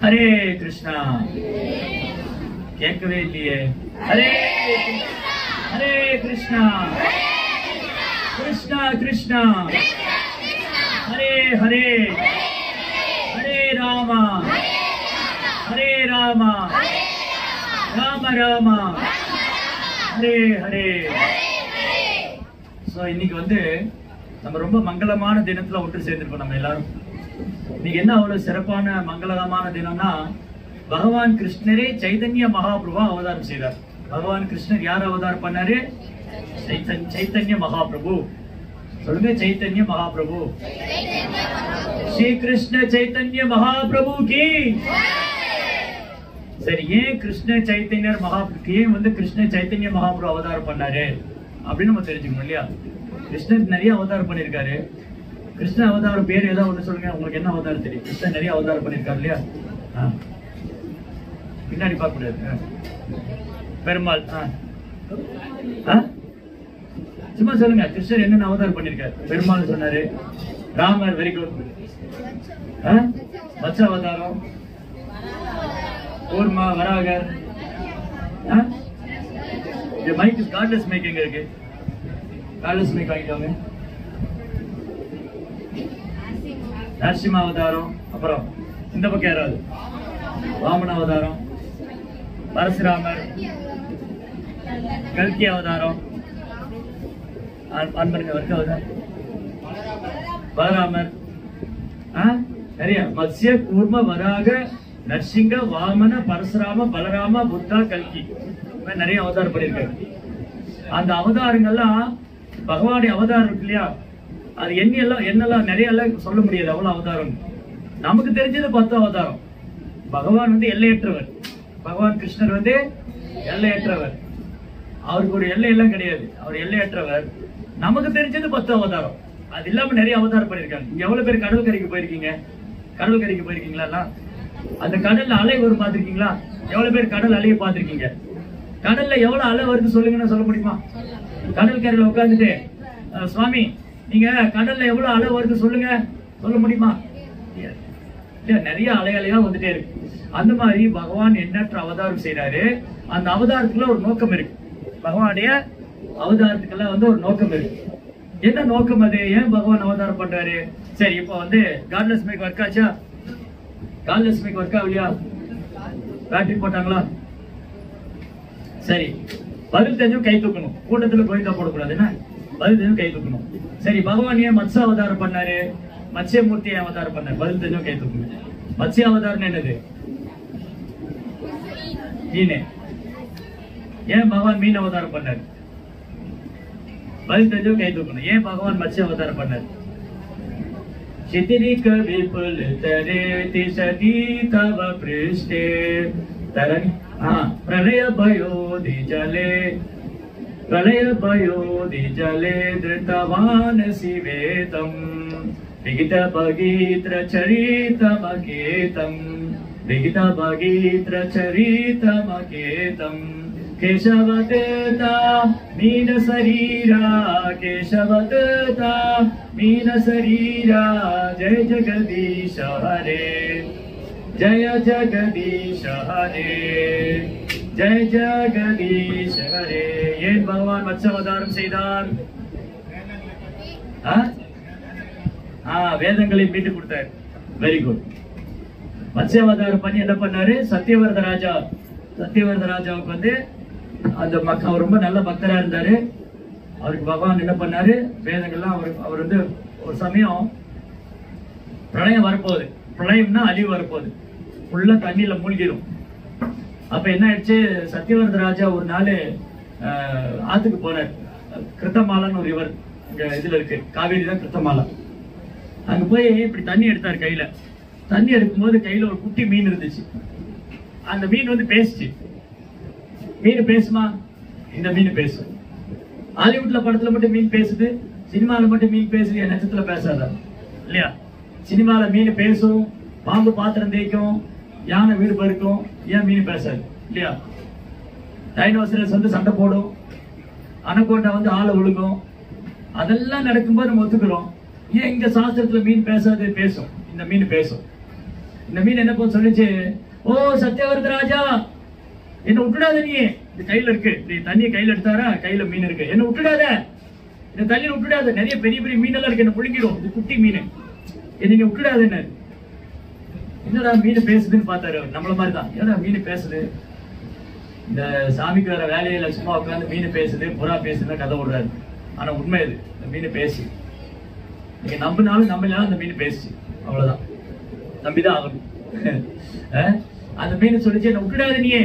ஹரே கிருஷ்ணா. கேட்கவே இல்லையே. ஹரே ஹரே கிருஷ்ணா கிருஷ்ணா கிருஷ்ணா ஹரே ஹரே ஹரே ராமா ஹரே ராமா ராம ராமா ஹரே ஹரே. சோ இன்னைக்கு வந்து நம்ம ரொம்ப மங்களமான தினத்துல ஒன்று சேர்ந்திருக்கோம். நம்ம எல்லாரும் இன்னைக்கு என்ன அவ்வளவு சிறப்பான மங்களகரமான தினம்னா, பகவான் கிருஷ்ணரே சைதன்ய மகாபிரபு அவதாரம் செய்தார். பகவான் கிருஷ்ணர் யார் அவதாரம் பண்ணாரு? சைத்தன்ய மகாபிரபு. சொல்லுங்க, சைத்தன்ய மகாபிரபு. ஸ்ரீ கிருஷ்ண சைத்தன்ய மகாபிரபு கி. சரி, ஏன் கிருஷ்ண சைத்தன்யர் மகாபிரபு, ஏன் வந்து கிருஷ்ண சைத்தன்ய மகாபிரபு அவதாரம் பண்ணாரு அப்படின்னு நம்ம தெரிஞ்சுக்கணும் இல்லையா? கிருஷ்ணர் நிறைய அவதாரம் பண்ணிருக்காரு. கிருஷ்ண அவதாரம் பேர் ஏதாவது ஒண்ணு சொல்லுங்க. உங்களுக்கு என்ன அவதாரம் தெரியும்? கிருஷ்ணன் நிறைய அவதாரம் பண்ணிருக்காரு இல்லையா? பின்னாடி பார்க்க முடியாது. பெருமாள். சும்மா சொல்லுங்க, கிருஷ்ணர் என்னென்ன அவதாரம் பண்ணிருக்காரு? பெருமாள் சொன்னாரு. Ramar, very good. மச்ச அவதாரம், கூர்மா, வராகர். இந்த மைக் கார்ட்லெஸ் மைக் எங்க இருக்கு? கார்ட்லெஸ் மைக் வாங்கிக்கோங்க. நரசிம்ம அவதாரம். அப்புறம் இந்த பக்கம் யாராவது? வாமன அவதாரம், பரசுராமர், கல்கி அவதாரம், பலராமர். நிறைய மத்ஸ்ய, கூர்ம, வராக, நரசிங்க, வாமன, பரசுராம, பலராம, புத்தா, கல்கி, நிறைய அவதாரம் பண்ணிருக்காரு. அந்த அவதாரங்கள்லாம் பகவானுடைய அவதாரம் இருக்கு இல்லையா? அது என்னெல்லாம் நிறைய எல்லாம் சொல்ல முடியாது. அவ்வளவு அவதாரம் நமக்கு தெரிஞ்சது 10 அவதாரம். பகவான் வந்து எல்லையற்றவர். பகவான் கிருஷ்ணர் வந்து எல்லையற்றவர். அவருக்கு ஒரு எல்லை எல்லாம் கிடையாது. அவர் எல்லையற்றவர். நமக்கு தெரிஞ்சது 10 அவதாரம். அது இல்லாம நிறைய அவதாரம் பண்ணிருக்காங்க. இங்க எவ்வளவு பேர் கடல் கரைக்கு போயிருக்கீங்க? கடல் கரைக்கு போயிருக்கீங்களா? அந்த கடல்ல அலை வரும் பாத்திருக்கீங்களா? எவ்வளவு பேர் கடல் அலையை பாத்திருக்கீங்க? கடல்ல எவ்வளவு அலை வருது சொல்லுங்கன்னு சொல்ல முடியுமா? கடல் கரையில உட்காந்துட்டு, சுவாமி நீங்க கடல்ல எவ்வளவு அலை வருது சொல்லுங்க, சொல்ல முடியுமா? நிறைய அலையா வந்துட்டே இருக்கு. அந்த மாதிரி பகவான் எண்ணற்ற அவதாரம் செய்யறாரு. அந்த அவதாரத்துக்குள்ள ஒரு நோக்கம் இருக்கு. பகவானுடைய அவதாரத்துக்கெல்லாம் வந்து ஒரு நோக்கம் இருக்கு. என்ன நோக்கம் அது? ஏன் பகவான் அவதாரம் பண்றாரு? சரி, இப்போ வந்து கார்ட்லெஸ் மைக் ஒர்க் ஆச்சா? கார்ட்லெஸ் மைக் ஒர்க் ஆகலையா? பேட்டரி போட்டாங்களா? சரி, பதில் தெரிஞ்சும் கை தூக்கணும். கூட்டத்துல கோயிந்தா போடக்கூடாது. என்ன பதில் தெரிஞ்சும் கை தூக்கணும். சரி, பகவான் ஏன் மத்ஸ்ய அவதாரம் பண்ணாரு? மத்ஸ்யமூர்த்தியை அவதாரம் பண்ணாரு. பதில் தெரிஞ்சும் கை தூக்கணும். மத்ஸ்ய அவதாரம் என்னது? மீன். ஏன் பகவான் மீன் அவதாரம் பண்ணாரு? பதில் தெரிஞ்சும் கை தூக்கணும். ஏன் பகவான் மத்ஸ்ய அவதாரம் பண்ணாரு? சித்திரிக விபுல் தரேதி சதி தவ பிருஷ்டே தரணி பிரளய பயோதி ஜலே பிரளய பயோதி ஜலே திருத்தவான் சிவேதம் விகித பகீத்ர சரிதமகேதம் விகித பகீத்ர சரிதமகேதம் கேசவதேதா மீன சரீரா கேசவதேதா மீன சரீரா ஜெய ஜெகதீஷ ஹரே ஜய ஜெகதீஷ ஹரே ஜெய ஜெகதீஷ ஹரே. ஏன் பகவான் மத்ஸ்ய அவதாரம் செய்தார்? வேதங்களை மீட்டு கொடுத்தார். Very good. மத்ஸ்ய அவதாரம் பண்ணி என்ன பண்ணாரு? சத்யவரத ராஜா. சத்யவரத ராஜாவுக்கு வந்து அந்த அவர் ரொம்ப நல்ல பக்தரா இருந்தாரு. அவருக்கு பகவான் என்ன பண்ணாரு? வேதங்கள்லாம் அவர் வந்து ஒரு சமயம் பிரளயம் வரப்போகுது. பிரளயம்னா அழிவு வரப்போகுது. ஃபுல்லா தண்ணியில மூழ்கிடும். அப்ப என்ன ஆயிடுச்சு? சத்யவரத ராஜா ஒரு நாள் ஆத்துக்கு போனார். கிருத்தமாலான்னு ஒரு ரிவர் இங்க இதுல இருக்கு, காவேரி தான் கிருத்தமாலா. அங்க போய் இப்படி தண்ணி எடுத்தார் கையில. தண்ணி எடுக்கும்போது கையில ஒரு குட்டி மீன் இருந்துச்சு. அந்த மீன் வந்து பேசுச்சு. மீன் பேசுமா? இந்த மீன் பேசும். ஹாலிவுட்ல படத்துல மட்டும் மீன் பேசுது, சினிமால மட்டும் மீன் பேசுது, என் நட்சத்திரத்துல பேசாதா இல்லையா? சினிமால மீன் பேசும், பாம்பு பாத்திரம் தேய்க்கும், யானை வீடு பருக்கும். ஏன் மீன் பேசாது இல்லையா? டைனோசரஸ் வந்து சண்டை போடும், அனகோண்டா வந்து ஆளை விழுங்கும். அதெல்லாம் நடக்கும்போது நம்ம ஒத்துக்கிறோம். ஏன் இங்க சாஸ்திரத்துல மீன் பேசாது? பேசும். இந்த மீன் பேசும். இந்த மீன் என்ன போது சொல்லுச்சு, ஓ சத்யவர்த ராஜா, என்ன விட்டுடாத, நீ இது கையில இருக்கு, நீ தண்ணியை கையில எடுத்தாரா, கையில மீன் இருக்கு, என்ன விட்டுடாத, இந்த தண்ணியில விட்டுடாத, நிறைய பெரிய பெரிய மீன் எல்லாம் இருக்கு, என்ன முழுங்கிடும், இது குட்டி மீன், நீங்க விட்டுடாத. என்ன என்னடா மீன் பேசுதுன்னு பார்த்தாரு. நம்மள மாதிரிதான், ஏன்னா மீன் பேசுது, இந்த சாமிக்கு வர வேலையில சும்மா உட்காந்து மீன் பேசுது புறா பேசுதுன்னா கதை விடுறாரு. ஆனா உண்மை இது, இந்த மீன் பேசு, நீங்க நம்பினாலும் நம்பலாம், அந்த மீன் பேசு, அவ்வளவுதான், நம்பிதான் ஆகணும். அந்த மீன் சொல்லிச்சு, என்ன விட்டுடாத, நீயே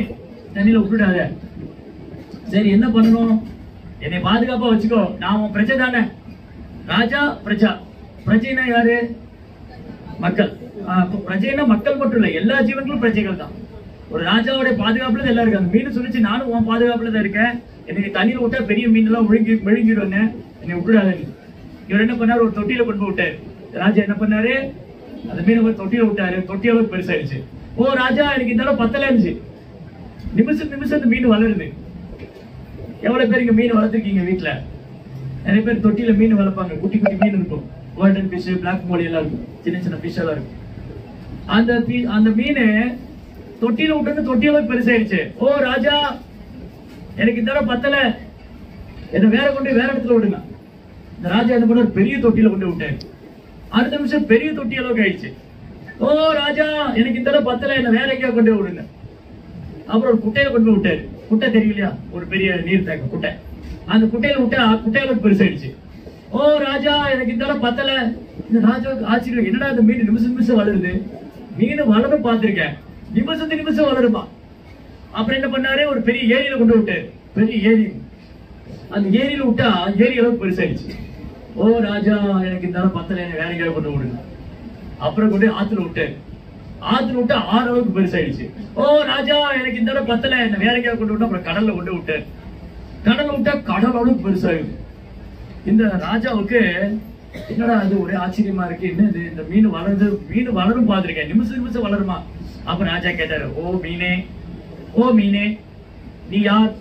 தண்ணியில விட்டுடாத. சரி என்ன பண்ணணும், என்னை பாதுகாப்பா வச்சுக்கோ, நான் உன் பிரஜை தானே, ராஜா பிரஜா, பிரஜைனா யாரு, மக்கள். பிரஜைனா மக்கள் மட்டும் இல்ல, எல்லா ஜீவன்களும் பிரஜைகள் தான். ஒரு ராஜாவோட பாதுகாப்புல தான் எல்லாம் இருக்காங்க. மீன் சொல்லிச்சு, நானும் உன் பாதுகாப்புல தான் இருக்கேன், எனக்கு தண்ணியில விட்டா பெரிய மீன் எல்லாம் விழுங்கிடுவேன்னு, என்னை விட்டுடாத. இவர் என்ன பண்ணாரு, ஒரு தொட்டியில கொண்டு போய் விட்டாரு. ராஜா என்ன பண்ணாரு, அந்த மீன் ஒரு தொட்டியில விட்டாரு, தொட்டியாவது பெருசாயிடுச்சு. ஓ ராஜா, எனக்கு இந்த அளவு பத்தல இருந்துச்சு. நிமிஷம் நிமிஷம் இந்த மீன் வளருது. எவ்வளவு பேர் இங்க மீன் வளர்த்துருக்கீங்க வீட்டுல? நிறைய பேர் தொட்டியில மீன் வளர்ப்பாங்க, குட்டி குட்டி மீன் இருக்கும், கோல்டன் ஃபிஷ், பிளாக் மோலி எல்லாம் இருக்கும், சின்ன சின்ன ஃபிஷ் எல்லாம் இருக்கும். அந்த மீன் தொட்டியில விட்டு தொட்டியில பெருசாயிடுச்சு. ஓ ராஜா, எனக்கு இந்த அளவு பத்தல, என்ன வேற கொண்டு வேற இடத்துல விடுங்க. இந்த ராஜா என்ன பண்ண, பெரிய தொட்டியில கொண்டு விட்டாரு. அடுத்த நிமிஷம் பெரிய தொட்டி அளவுக்கு ஆயிடுச்சு. ஓ ராஜா, எனக்கு இந்த அளவு பத்தல, என்ன வேற எங்கேயா கொண்டு விடுங்க. அப்புறம் ஒரு குட்டையில கொண்டு போய் விட்டாரு. குட்டை தெரியலையா, ஒரு பெரிய நீர் தேக்க குட்டை. அந்த குட்டையில விட்டா குட்டையில பெருசாயிடுச்சு. ஓ ராஜா, எனக்கு இந்த அளவு பத்தல. இந்த ராஜாவுக்கு ஆச்சரியம், என்னடா இந்த மீன் நிமிஷம் நிமிஷம் வளருது, மீன் வளரும் பார்த்திருக்கேன், நிமிஷத்துக்கு நிமிஷம் வளருமா. அப்புறம் என்ன பண்ணாரு, ஒரு பெரிய ஏரியில கொண்டு விட்டாரு, பெரிய ஏரி. அந்த ஏரியில விட்டா ஏரி அளவுக்கு பெருசாயிடுச்சு. ஓ ராஜா, எனக்கு இந்த அளவு பத்தல, என்ன வேற எங்கேயாவது கொண்டு விடுங்க. அப்புறம் கொண்டு ஆத்துல விட்டாரு. ஆத்துல விட்டா 6 அளவுக்கு பெருசாயிடுச்சு. ஓ ராஜா, எனக்கு இந்த அளவு பத்தல, என்ன வேற எங்கேயாவது கொண்டு விட்டா. அப்புறம் கடல்ல கொண்டு விட்டாரு. கடல்ல விட்டா கடல் அளவுக்கு பெருசாயிடும். இந்த ராஜாவுக்கு என்னடா அது ஒரே ஆச்சரியமா இருக்கு, என்ன இந்த மீன் வளருது, மீன் வளரும் பார்த்திருக்கேன், நிமிஷம் நிமிஷம் வளருமா. அப்ப ராஜா கேட்டாரு, ஓ மீனே, ஓ மீனே, நீ யார்,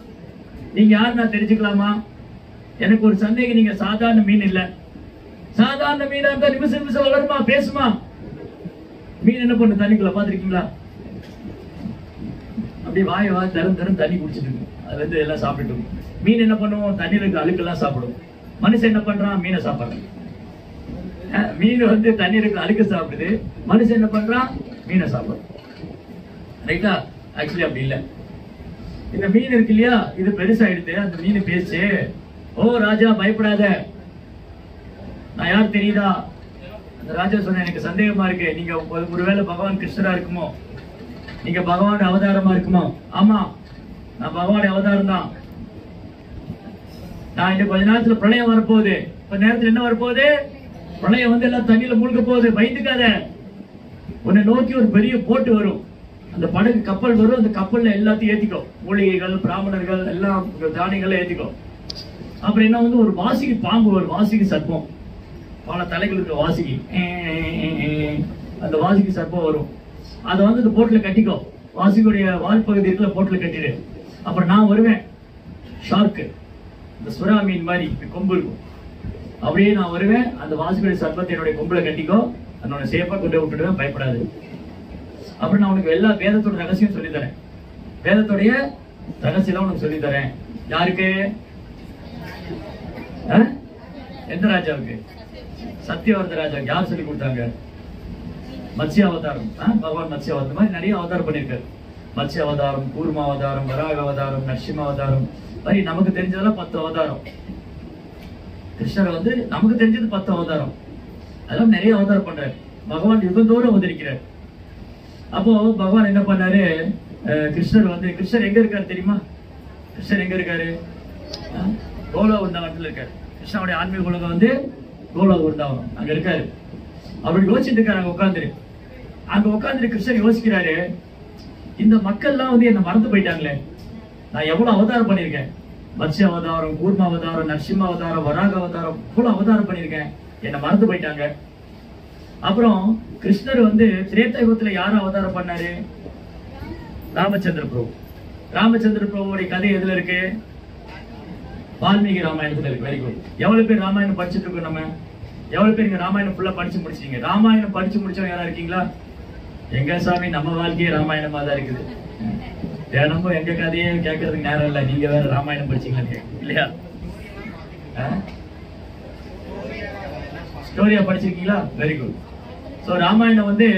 நீங்க யார் நான் தெரிஞ்சுக்கலாமா? எனக்கு ஒரு சந்தேகம், நீங்க சாதாரண மீன் இல்ல. சாதாரண மீனா இருந்தா நிமிஷம் நிமிஷம் வளருமா, பேசுமா? மீன் என்ன பண்ணு, தண்ணிக்குள்ள பாத்திருக்கீங்களா, அப்படி வாய தரும் தரும் தண்ணி குடிச்சிட்டு இருக்கு, அதுல இருந்து எல்லாம் சாப்பிட்டு. மீன் என்ன பண்ணுவோம், தண்ணியில இருக்க அழுக்கெல்லாம் சாப்பிடும். மனுஷன் என்ன பண்றான், மீனை சாப்பிடுறான். மீன் தண்ணீர் இருக்கிற அழுக்கு சாப்பிடுது, மனுஷன் என்ன பண்றான், மீனை சாப்பிடுறான். ரைட்டா? ஆக்சுவலி அப்படி இல்ல. இந்த மீன் இருக்கு இல்லையா, இது பெருசாயிடுது. அந்த மீன் பேச்சு, ஓ ராஜா பயப்படாத, நான் யார் தெரியுதா? அந்த ராஜா சொன்ன, எனக்கு சந்தேகமா இருக்கு, நீங்க ஒருவேளை பகவான் கிருஷ்ணரா இருக்குமோ, நீங்க பகவான் அவதாரமா இருக்குமோ? ஆமா, நான் பகவான் அவதாரம் தான். நான் இன்னும் கொஞ்ச நேரத்துல பிரளயம் வரப்போகுது. கொஞ்ச நேரத்துல என்ன வரப்போகுது, பிரளயம் எல்லாம் தண்ணியில மூழ்க போகுது, பயந்துக்காத. உன்னை நோக்கி ஒரு பெரிய போட்டு வரும், அந்த படகு கப்பல் வரும், அந்த கப்பல்ல எல்லாத்தையும் ஏத்திக்கோ, மூலிகைகள், பிராமணர்கள் எல்லாம் தானியங்களை ஏத்திக்கோ. அப்புறம் என்ன ஒரு வாசிக்கு பாம்பு வரும், வாசிக்கு சர்ப்பம், பல தலைகள் இருக்க வாசிக்கு, அந்த வாசிக்கு சர்ப்பம் வரும். அதை இந்த போட்ல கட்டிக்கோ, வாசிக்குடைய வால் பகுதி இருக்குல்ல, போட்ல கட்டிடு. அப்புறம் நான் வருவேன், ஷார்க்கு, இந்த சுறா மீன் மாதிரி கொம்பு இருக்கும், அப்படியே நான் வருவேன். அந்த வாசிக்குடைய சர்ப்பத்தை என்னுடைய கொம்புல கட்டிக்கோ, அதனோட சேஃபா கொண்டு விட்டுடுவேன், பயப்படாது. அப்புறம் நான் உனக்கு எல்லா வேதத்தோட ரகசியம் சொல்லித்தரேன், வேதத்தோடைய ரகசியம் உனக்கு சொல்லித்தரேன். யாருக்கு? எந்த ராஜாவுக்கு? சத்தியவர்த ராஜாவுக்கு. யார் சொல்லி கொடுத்தாங்க? மத்ஸ்ய அவதாரம். பகவான் மத்ஸ்ய அவதாரம் மாதிரி நிறைய அவதாரம் பண்ணியிருக்காரு. மத்ஸ்ய அவதாரம், கூர்ம அவதாரம், வராக அவதாரம், நரசிம்ம அவதாரம், மாதிரி நமக்கு தெரிஞ்சதெல்லாம் 10 அவதாரம். கிருஷ்ணர் நமக்கு தெரிஞ்சது 10 அவதாரம், அதெல்லாம் நிறைய அவதாரம் பண்றாரு. பகவான் யுகந்தோறும் அவதரிக்கிறார். அப்போ பகவான் என்ன பண்ணாரு, கிருஷ்ணர் கிருஷ்ணர் எங்க இருக்காரு தெரியுமா? கிருஷ்ணர் எங்க இருக்காரு? கோலா விருந்தாவனத்துல இருக்காரு. கிருஷ்ணனுடைய ஆன்மீக உலகம் கோலா விருந்தாவனம், அங்க இருக்காரு. அப்படி யோசிச்சுட்டு இருக்காரு. அங்க உட்காந்துட்டு கிருஷ்ணர் யோசிக்கிறாரு, இந்த மக்கள்லாம் என்ன மறந்து போயிட்டாங்களே, நான் எவ்வளவு அவதாரம் பண்ணிருக்கேன், மத்ஸ்ய அவதாரம், கூர்ம அவதாரம், நரசிம்ம அவதாரம், வராக அவதாரம், இவ்வளவு அவதாரம் பண்ணிருக்கேன், என்ன மறந்து போயிட்டாங்க. அப்புறம் கிருஷ்ணர் திரேதா யுகத்துல யாரும் அவதாரம் பண்ணாரு? ராமச்சந்திர பிரபு. ராமச்சந்திர பிரபுடைய கதை எதுல இருக்கு? வால்மீகி ராமாயணத்துல இருக்கு. Very good. எவ்வளவு பேர் ராமாயணம் படிச்சுட்டு இருக்கோம்? நம்ம எவ்வளவு பேர் இங்க ராமாயணம் ஃபுல்லா படிச்சு முடிச்சீங்க? ராமாயணம் படிச்சு முடிச்சவங்க யாரா இருக்கீங்களா? எங்க சாமி நம்ம வாழ்க்கையே ராமாயணமா தான் இருக்குது. தினமும் எங்க கதையே கேட்கறதுக்கு நேரம் இல்லை. நீங்க வேற ராமாயணம் படிச்சீங்களா இல்லையா? ஸ்டோரியா படிச்சிருக்கீங்களா? Very good. ஸோ ராமாயணம் வந்து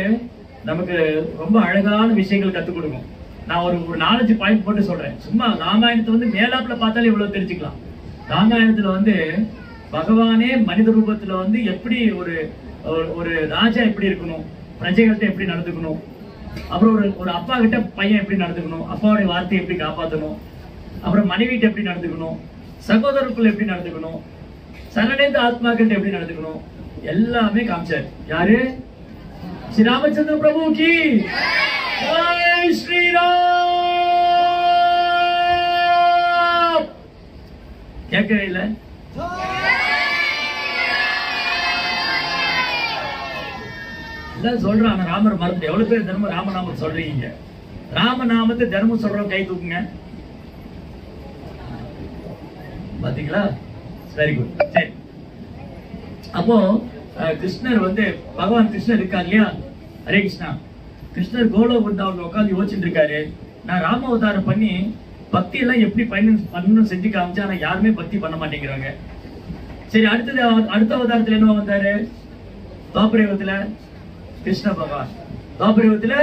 நமக்கு ரொம்ப அழகான விஷயங்கள் கற்றுக் கொடுக்கும். நான் ஒரு 4-5 பாயிண்ட் போட்டு சொல்றேன். சும்மா ராமாயணத்தை வந்து மேலாப்புல பார்த்தாலே இவ்வளவு தெரிஞ்சுக்கலாம். ராமாயணத்துல வந்து பகவானே மனித ரூபத்துல வந்து எப்படி ஒரு ராஜா எப்படி இருக்கணும், பிரஜைகள்கிட்ட எப்படி நடந்துக்கணும், அப்புறம் ஒரு அப்பா கிட்ட பையன் எப்படி நடந்துக்கணும், அப்பாவுடைய வார்த்தையை எப்படி காப்பாற்றணும், அப்புறம் மனைவிட்ட எப்படி நடந்துக்கணும், சகோதரருக்குள்ள எப்படி நடந்துக்கணும், சரணடைந்த ஆத்மாக்கிட்ட எப்படி நடந்துக்கணும், எல்லாமே காமிச்சார். யாரு? ஸ்ரீ ராமச்சந்திர பிரபு கி ஜெய். ஸ்ரீராம். கேட்கவே இல்லை. சொல்றாங்க ராமர் மறந்து. எவ்வளவு பேர் தினமும் ராமநாமம் சொல்றீங்க? ராமநாமத்தை தினமும் சொல்றோம், கை தூக்குங்க. பாத்தீங்களா? Very good. சரி, அப்போ கிருஷ்ணர் வந்து பகவான் கிருஷ்ணர் இருக்கார் இல்லையா? ஹரே கிருஷ்ணா. கிருஷ்ணர் கோலோ பிருந்தாவன்ல உட்காந்து யோசிச்சுட்டு இருக்காரு. நான் ராம அவதாரம் பண்ணி பக்தி எல்லாம் எப்படி பண்ணணும் செஞ்சு காமிச்சா, ஆனா யாருமே பக்தி பண்ண மாட்டேங்கிறாங்க. சரி, அடுத்த அவதாரத்துல என்ன வந்தாரு? துவாபரயுகத்துல கிருஷ்ண பகவான். துவாபரயுகத்துல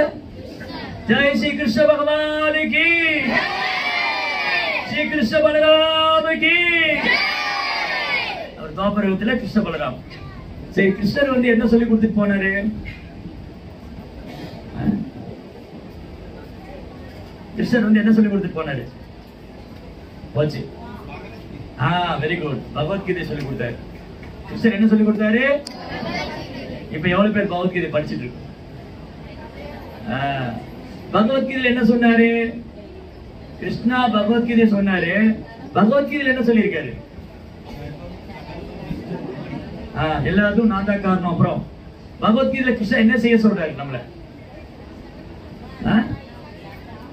ஜெய் ஸ்ரீ கிருஷ்ண பகவான் கி, ஸ்ரீ கிருஷ்ண பலராம கி. அவர் துவாபரயுகத்துல கிருஷ்ண பலராம். சரி, கிருஷ்ணர் வந்து என்ன சொல்லி கொடுத்துட்டு போனாரு? கிருஷ்ணர் வந்து என்ன சொல்லி கொடுத்துட்டு போனாரு? போச்சு. Very good. பகவத்கீதை சொல்லி கொடுத்தாரு. கிருஷ்ணர் என்ன சொல்லி கொடுத்தாரு? இப்ப எவ்வளவு பேர் பகவத்கீதை படிச்சுட்டு இருக்கு? பகவத்கீதையில என்ன சொன்னாரு? கிருஷ்ணா பகவத்கீதை சொன்னாரு. பகவத்கீதையில என்ன சொல்லியிருக்காரு? எல்லாத்துக்கும் நான் தான் காரணம். அப்புறம் பகவத்கீதையில கிருஷ்ணா என்ன செய்ய சொல்றாரு நம்மள?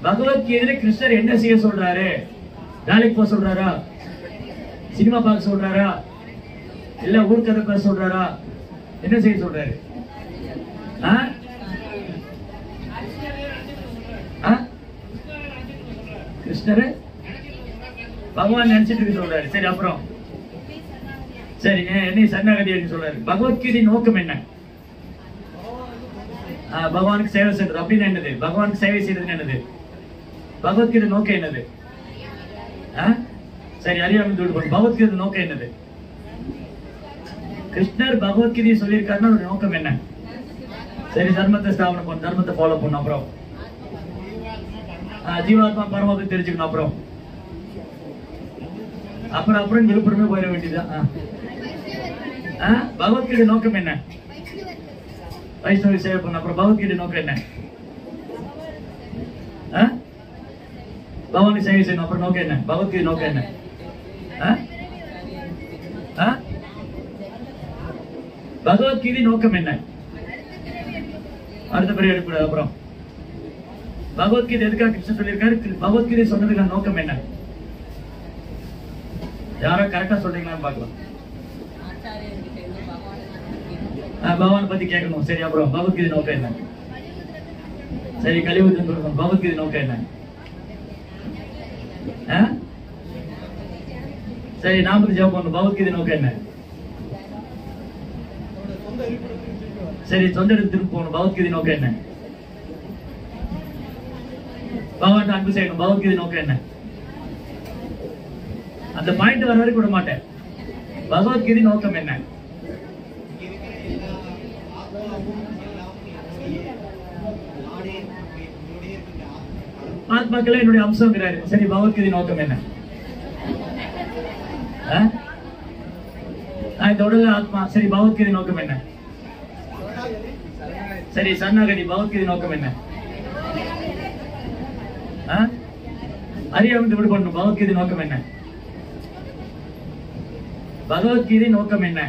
பகவத்கீதையில கிருஷ்ணர் என்ன செய்ய சொல்றாரு? வேலைக்கு போக சொல்றாரா? சினிமா பார்க்க சொல்றாரா? இல்ல ஊர்க்கதை பேச சொல்றாரா? என்ன செய்ய சொல்றாரு? கிருஷ்ணர் பகவான் நினைச்சிட்டு சொல்றாரு. சரி, அப்புறம் சரி, என்ன சரணாகதி சொல்றாரு? பகவத்கீதை நோக்கம் என்ன? பகவானுக்கு சேவை செய்யறது அப்படின்னு என்னது? பகவானுக்கு சேவை செய்யறது என்னது? பகவத்கீதை நோக்கம் என்னது? சரி, அறியாமல் பகவத்கீதை நோக்கம் என்னது? கிருஷ்ணர் பகவத்கீதையை சொல்லியிருக்காருன்னா ஒரு நோக்கம் என்ன? சரி, தர்மத்தை ஸ்தாபனம் பண்ணணும், தர்மத்தை ஃபாலோ பண்ணணும். அப்புறம் ஜீவாத்மா பரமாத்மா தெரிஞ்சுக்கணும். அப்புறம் விழுப்புரமே போயிட வேண்டியதுதான். பகவத்கீதை நோக்கம் என்ன? வைஷ்ணவி சேவை பண்ண. அப்புறம் பகவத்கீதை நோக்கம் என்ன? பகவானை சேவை செய்யணும். அப்புறம் நோக்கம் என்ன? பகவத்கீதை நோக்கம் என்ன? பகவத்கீதை நோக்கம் என்ன? அடுத்த பிறகு எடுக்கூடாது. அப்புறம் பகவத்கீதை எதுக்காக கிருஷ்ணன் சொல்லியிருக்காரு? பகவத்கீதை சொன்னதுக்கான நோக்கம் என்ன? யாரோ கரெக்டா சொல்றீங்களான்னு பாக்கலாம். பகவான் பத்தி கேட்கணும். சரி, அப்புறம் பகவத்கீதை நோக்கம் என்ன? சரி, கலியுகத்தின் பகவத்கீதை நோக்கம் என்ன? சரி, நாமத்தை ஜெபம் பண்ணணும். பகவத்கீதை நோக்கம் என்ன? சரி, சொந்த இடத்துக்கு திரும்ப போகணும். பகவத்கீதை நோக்கம் என்ன? பகவான் அன்பு செய்யணும். பகவத்கீதை நோக்கம் என்ன? அந்த பாயிண்ட் வர வரைக்கும் விட மாட்டேன். பகவத்கீதை நோக்கம் என்ன? ஆத்மாக்களே என்னுடைய அம்சங்கிறாரு. சரி, பகவத்கீதை நோக்கம் என்ன? இந்த உடல் ஆத்மா. சரி, பகவத்கீதை நோக்கம் என்ன? சரி, சரணாகதி. பகவத்கீதை நோக்கம் என்ன? அறியாமல் விடு பண்ணணும். பகவத்கீதை நோக்கம் என்ன? பகவத்கீதை நோக்கம் என்ன?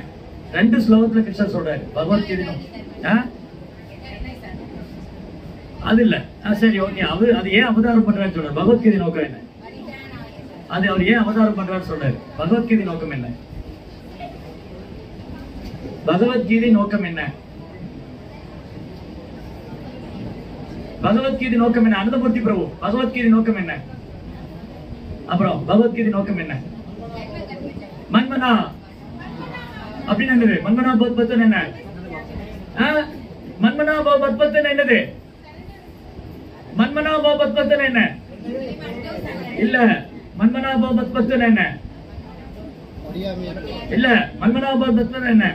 2 ஸ்லோகத்துல கிருஷ்ணர் சொல்றாரு பகவத்கீதை நோக்கம். அது இல்ல. சரி, ஓகே. அது ஏன் அவதாரம் பண்றாரு சொல்றாரு. பகவத்கீதை நோக்கம் என்ன? அது அவர் ஏன் அவதாரம் பண்றாரு சொல்றாரு. பகவத்கீதை நோக்கம் என்ன? பகவத்கீதை நோக்கம் என்ன? பகவத்கீதை நோக்கம் என்ன? அனந்தமூர்த்தி பிரபு, பகவத்கீதை நோக்கம் என்ன? அப்புறம் பகவத்கீதை நோக்கம் என்ன? மன்மனா அப்படின்னு என்னது? மன்மனா பவத்பத்தன் என்ன? மன்மனா பவத்பத்தன் என்னது? மன்மனா பவத்பத்தன் என்ன? இல்ல, மன்மனா பவத்பத்தன் என்ன? இல்ல, மன்மனா பவத்பத்தன் என்ன?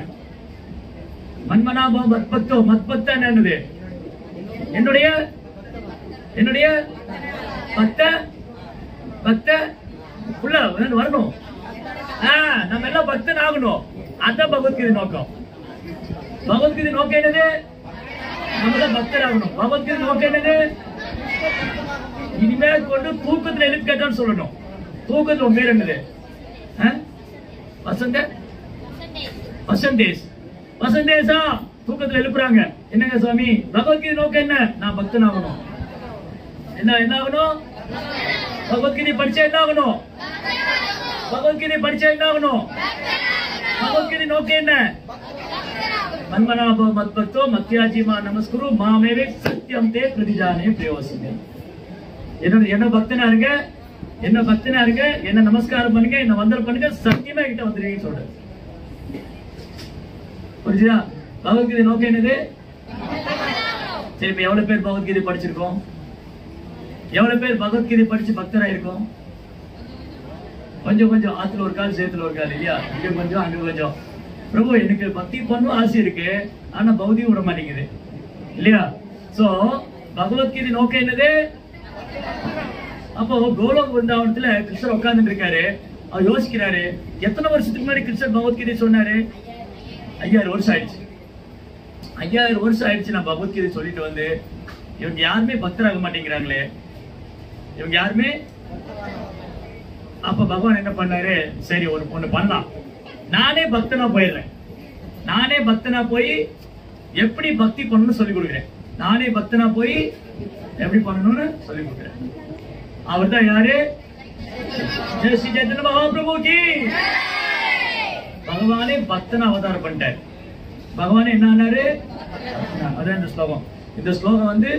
மன்மனா பவத்பத்தோ மத்பத்தன் என்னது? என்னுடைய என்னுடைய பக்த பக்த உள்ள வரணும். நம்ம எல்லாம் பக்தன் ஆகணும். அதான் பகவத்கீதை நோக்கம். பகவத்கீதை நோக்கம் என்னது? நம்மள பக்தர் ஆகணும். பகவத்கீதை நோக்கம் என்னது? இனிமேல் கொண்டு தூக்கத்துல எழுதி கேட்டான்னு சொல்லணும். தூக்கத்துல உங்க பேர் என்னது? வசந்த வசந்தேஷ். வசந்தேஷா தூக்கத்துல எழுப்புறாங்க. என்னங்க சுவாமி பகவத்கீதை நோக்கம் என்ன? நான் பக்தன் ஆகணும். என்ன ஆகணும்? பகவத்கீதை படிச்சா என்ன ஆகணும்? பகவத்கீதை படிச்சா என்ன ஆகணும்? பகவத்கீதை நோக்கம் என்ன? மன்மனாபோ மத்பக்தோ மத்யாஜிமா நமஸ்குரு மாமேவே சத்யம் தே பிரதிஜானே பிரயோசனே. என்ன பக்தனா இருங்க, என்ன பக்தனா இருங்க, என்ன நமஸ்காரம் பண்ணுங்க, என்ன வந்தல் பண்ணுங்க, சத்தியமா கிட்ட வந்துருவீங்கன்னு சொல்றேன். புரியுதா? பகவத்கீதை நோக்கம் என்னது? சரி, இப்ப எவ்வளவு பேர் பகவத்கீதை படிச்சிருக்கோம்? எவ்வளவு பேர் பகவத்கீதை படிச்சு பக்தரா இருக்கும்? கொஞ்சம் கொஞ்சம், ஆத்துல ஒரு கால் சேத்துல ஒரு கால் இல்லையா? இங்க கொஞ்சம் அங்க கொஞ்சம். பிரபு எனக்கு பக்தி பண்ணும் ஆசை இருக்கு, ஆனா பௌதியம் விட மாட்டேங்குது இல்லையா? சோ பகவத்கீதை நோக்கம் என்னது? அப்போ கோலோக விருந்தாவனத்துல கிருஷ்ணர் உட்கார்ந்து இருக்காரு. அவர் யோசிக்கிறாரு, எத்தனை வருஷத்துக்கு முன்னாடி கிருஷ்ணர் பகவத்கீதை சொன்னாரு? 5000 வருஷம் ஆயிடுச்சு. 5000 வருஷம் ஆயிடுச்சு நான் பகவத்கீதை சொல்லிட்டு வந்து. இவங்க யாருமே பக்தராக மாட்டேங்கிறாங்களே, இவங்க யாருமே. அப்ப பகவான் என்ன பண்ணாரு? சரி, ஒண்ணு பண்ணலாம். நானே பக்தனா போயிடுறேன். நானே பக்தனா போய் எப்படி பக்தி பண்ணணும்னு சொல்லி கொடுக்குறேன். நானே பக்தனா போய் எப்படி பண்ணணும்னு சொல்லி கொடுக்குறேன். அவர் தான் யாரு? ஜெய் ஸ்ரீ சைத்தன்ய மகாபிரபு கி. பகவானே பக்தனா அவதாரம் பண்ணிட்டார். பகவானே என்ன ஆனாரு? அதான் இந்த ஸ்லோகம். இந்த ஸ்லோகம் வந்து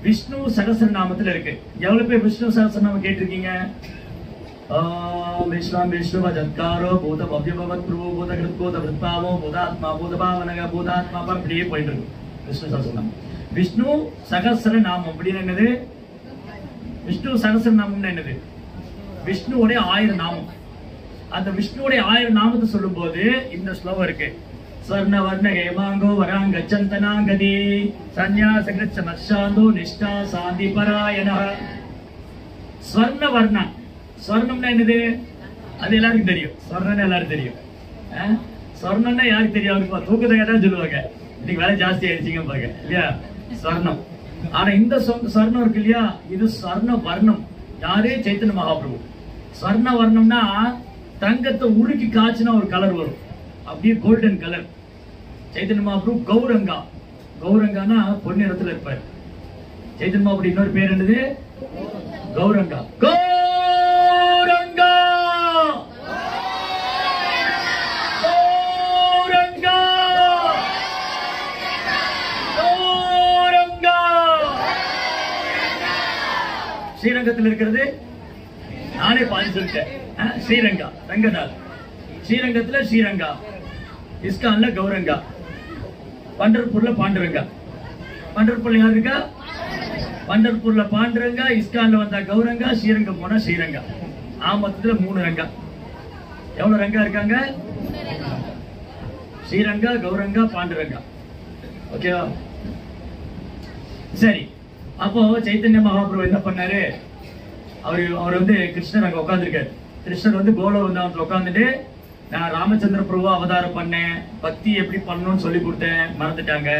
விஷ்ணு சகஸ்ரநாமத்துல இருக்கு. எவ்வளவு பேர் விஷ்ணு சகஸ்ரநாமம் கேட்டிருக்கீங்க? விஸ்வாம் விஷ்ணு ஜத்காரோ பூத பவ்யபவத் பிரபு பூத கிருத்கோத விருத்தாவோ பூதாத்மா பூதபாவனக பூதாத்மா அப்படியே போயிட்டு இருக்கு விஷ்ணு சகஸ்ரநாமம். விஷ்ணு சகஸ்ரநாமம் அப்படின்னு என்னது? விஷ்ணு சகஸ்ரநாமம்னு என்னது? விஷ்ணுவோடைய 1000 நாமம். அந்த விஷ்ணுவோடைய 1000 நாமத்தை சொல்லும் போது இந்த ஸ்லோகம் இருக்கு. ஸ்வர்ண வர்ண ஹேமாங்கோ வராங்க சந்தனாங்கதி சந்நியாச கிருச்ச மர்ஷாந்தோ நிஷ்டா சாந்தி பராயண. ஸ்வர்ண வர்ண, ஸ்வர்ணம்னா என்னது? அது எல்லாருக்கும் தெரியும். ஸ்வர்ணம் எல்லாரும் தெரியும். ஸ்வர்ணம்னா யாருக்கு தெரியும்? தூக்கத்தை கேட்டா சொல்லுவாங்க, இன்னைக்கு வேலை ஜாஸ்தி ஆயிடுச்சுங்க பாருங்க இல்லையா? ஸ்வர்ணம். ஆனா இந்த ஸ்வர்ணம் இருக்கு இல்லையா, இது ஸ்வர்ண வர்ணம். யாரு? சைத்தன்ய மகாபிரபு. ஸ்வர்ண வர்ணம்னா தங்கத்தை உருக்கி காய்ச்சினா ஒரு கலர் வரும், அப்படியே கோல்டன் கலர். சைத்தன்ய மகாபிரபு கௌரங்கா. கௌரங்கானா பொன்னிறத்துல இருப்பார். சைத்தன்ய மகாபிரபு இன்னொரு பேர் என்னது? கௌரங்கா. கௌரங்கா கௌரங்கா கௌரங்கா. ஸ்ரீரங்கத்தில் இருக்கிறது நானே பாதி சொல்லிட்டேன். ஸ்ரீரங்கா ரங்கநாத். ஸ்ரீரங்கத்துல ஸ்ரீரங்கா, இஸ்கான்ல கௌரங்கா, பண்டர்பூர்ல பாண்டுரங்கா. பண்டர்பூர்ல யாரு இருக்கா? பண்டர்பூர்ல பாண்டுரங்கா, இஸ்கான்ல வந்தா கௌரங்கா, ஸ்ரீரங்கம் போனா ஸ்ரீரங்கா. ஆமத்துல 3 ரங்கா. எவ்வளவு ரங்கா இருக்காங்க? ஸ்ரீரங்கா, கௌரங்கா, பாண்டுரங்கா. ஓகேவா? சரி, அப்போ சைத்தன்ய மகாபிரபு என்ன பண்ணாரு? அவர் வந்து கிருஷ்ணர் அங்க உட்கார்ந்துருக்காரு. கிருஷ்ணர் வந்து கோலோகந்தாவத்துல உட்கார்ந்துட்டு, நான் ராமச்சந்திர பிரபு அவதாரம் பண்ணேன், பக்தி எப்படி பண்ணணும்னு சொல்லி கொடுத்தேன், மறந்துட்டாங்க.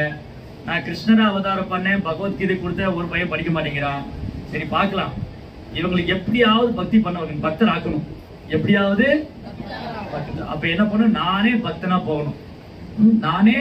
நான் கிருஷ்ணரா அவதாரம் பண்ணேன், பகவத்கீதை கொடுத்த ஒரு பையன் படிக்க மாட்டேங்கிறான். சரி பார்க்கலாம், இவங்களுக்கு எப்படியாவது பக்தி பண்ண பக்தர் ஆக்கணும். எப்படியாவது அப்ப என்ன பண்ணணும்? நானே பக்தனா போகணும். நானே